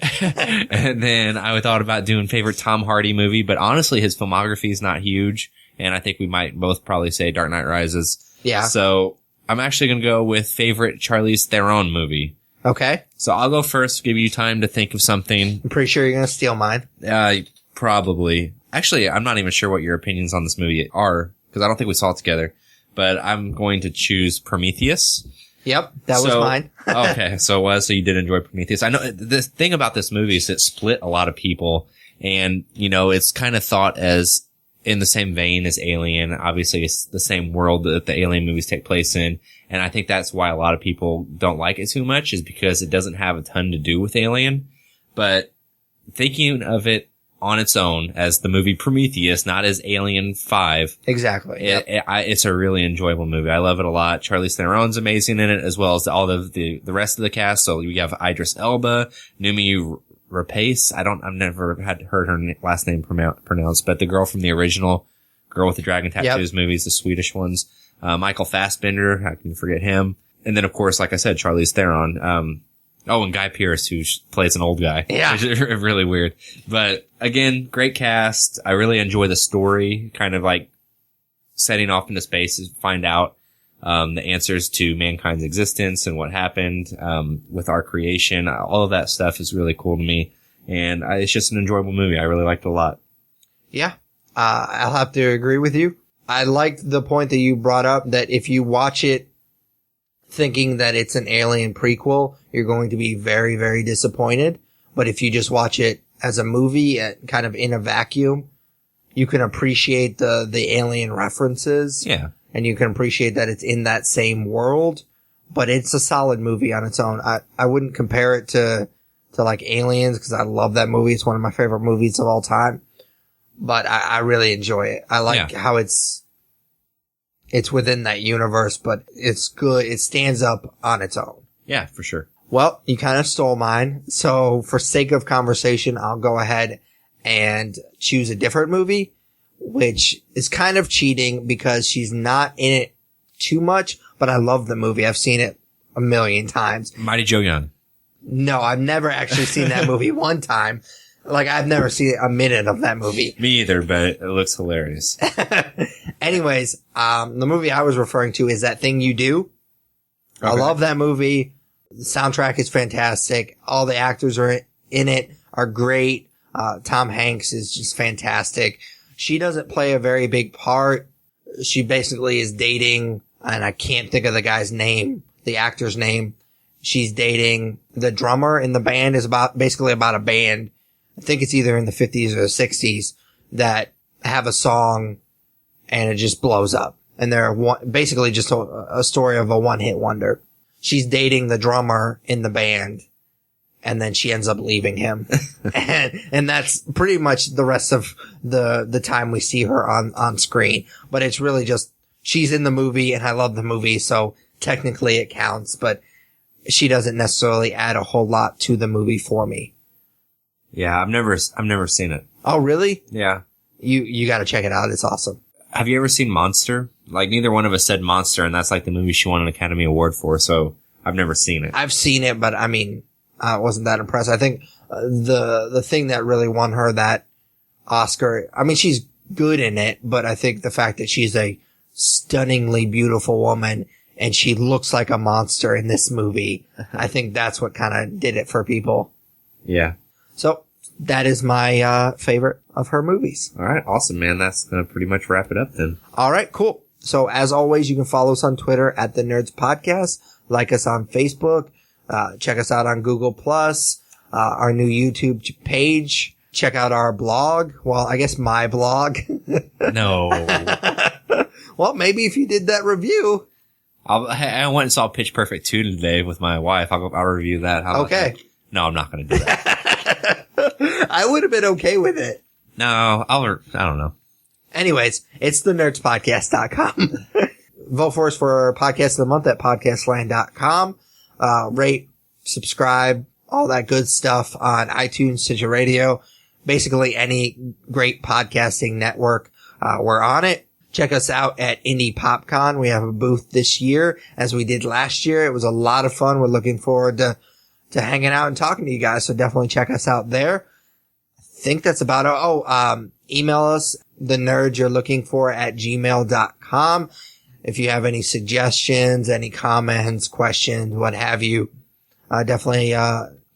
And then I thought about doing favorite Tom Hardy movie, but honestly, his filmography is not huge. And I think we might both probably say Dark Knight Rises. Yeah. So I'm actually going to go with favorite Charlize Theron movie. Okay. So I'll go first, give you time to think of something. I'm pretty sure you're going to steal mine. Probably. Actually, I'm not even sure what your opinions on this movie are, because I don't think we saw it together. But I'm going to choose Prometheus. Yep, that was mine. Okay, so you did enjoy Prometheus. I know the thing about this movie is it split a lot of people, and it's kind of thought as in the same vein as Alien. Obviously, it's the same world that the Alien movies take place in, and I think that's why a lot of people don't like it too much, is because it doesn't have a ton to do with Alien. But thinking of it on its own as the movie Prometheus, not as Alien 5. Exactly. It's a really enjoyable movie. I love it a lot. Charlize Theron's amazing in it, as well as all of the rest of the cast. So you have Idris Elba, Noomi Rapace. I've never heard her last name pronounced, but the girl from the original Girl with the Dragon Tattoos movies, the Swedish ones. Michael Fassbender, I can forget him. And then, of course, like I said, Charlize Theron. And Guy Pearce, who plays an old guy. Yeah. Which is really weird. But again, great cast. I really enjoy the story, kind of like setting off into space to find out the answers to mankind's existence and what happened with our creation. All of that stuff is really cool to me. And it's just an enjoyable movie. I really liked it a lot. Yeah. I'll have to agree with you. I liked the point that you brought up that if you watch it thinking that it's an Alien prequel, you're going to be very, very disappointed. But if you just watch it as a movie, kind of in a vacuum, you can appreciate the Alien references. Yeah. And you can appreciate that it's in that same world. But it's a solid movie on its own. I wouldn't compare it to like Aliens, because I love that movie. It's one of my favorite movies of all time. But I really enjoy it. I like how it's within that universe, but it's good. It stands up on its own. Yeah, for sure. Well, you kind of stole mine. So for sake of conversation, I'll go ahead and choose a different movie, which is kind of cheating because she's not in it too much, but I love the movie. I've seen it a million times. Mighty Joe Young. No, I've never actually seen that movie one time. Like, I've never seen a minute of that movie. Me either, but it looks hilarious. Anyways, the movie I was referring to is That Thing You Do. Okay. I love that movie. The soundtrack is fantastic. All the actors are in it are great. Tom Hanks is just fantastic. She doesn't play a very big part. She basically is dating, and I can't think of the guy's name, the actor's name. She's dating the drummer in the band. Is basically about a band. I think it's either in the 50s or the 60s that have a song and it just blows up. And they're basically just a story of a one-hit wonder. She's dating the drummer in the band, and then she ends up leaving him. and that's pretty much the rest of the time we see her on screen. But it's really just, she's in the movie, and I love the movie, so technically it counts, but she doesn't necessarily add a whole lot to the movie for me. Yeah, I've never seen it. Oh, really? Yeah. You gotta check it out. It's awesome. Have you ever seen Monster? like neither one of us said Monster, and that's like the movie she won an Academy Award for. So I've never seen it. I've seen it, but I mean, I wasn't that impressed. I think the thing that really won her that Oscar, I mean, she's good in it, but I think the fact that she's a stunningly beautiful woman and she looks like a monster in this movie, I think that's what kind of did it for people. Yeah. So that is my favorite of her movies. All right. Awesome, man. That's going to pretty much wrap it up then. All right, cool. So as always, you can follow us on Twitter at The Nerds Podcast, like us on Facebook, check us out on Google Plus, our new YouTube page. Check out our blog. Well, I guess my blog. No. Well, maybe if you did that review. I went and saw Pitch Perfect 2 today with my wife. I'll review that. Okay. No, I'm not going to do that. I would have been okay with it. No, I don't know. Anyways, it's thenerdspodcast.com. Vote for us for Podcast of the Month at podcastland.com. Rate, subscribe, all that good stuff on iTunes, Stitcher Radio, basically any great podcasting network. We're on it. Check us out at Indie PopCon. We have a booth this year as we did last year. It was a lot of fun. We're looking forward to hanging out and talking to you guys. So definitely check us out there. I think that's about it. Email us, thenerdsyou'relooking@gmail.com. If you have any suggestions, any comments, questions, what have you, definitely,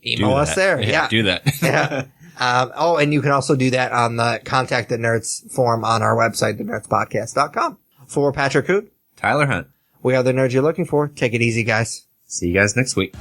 email us there. Yeah. Do that. Yeah. And you can also do that on the Contact the Nerds form on our website, thenerdspodcast.com. For Patrick Hoot, Tyler Hunt. we are the nerds you're looking for. Take it easy, guys. See you guys next week.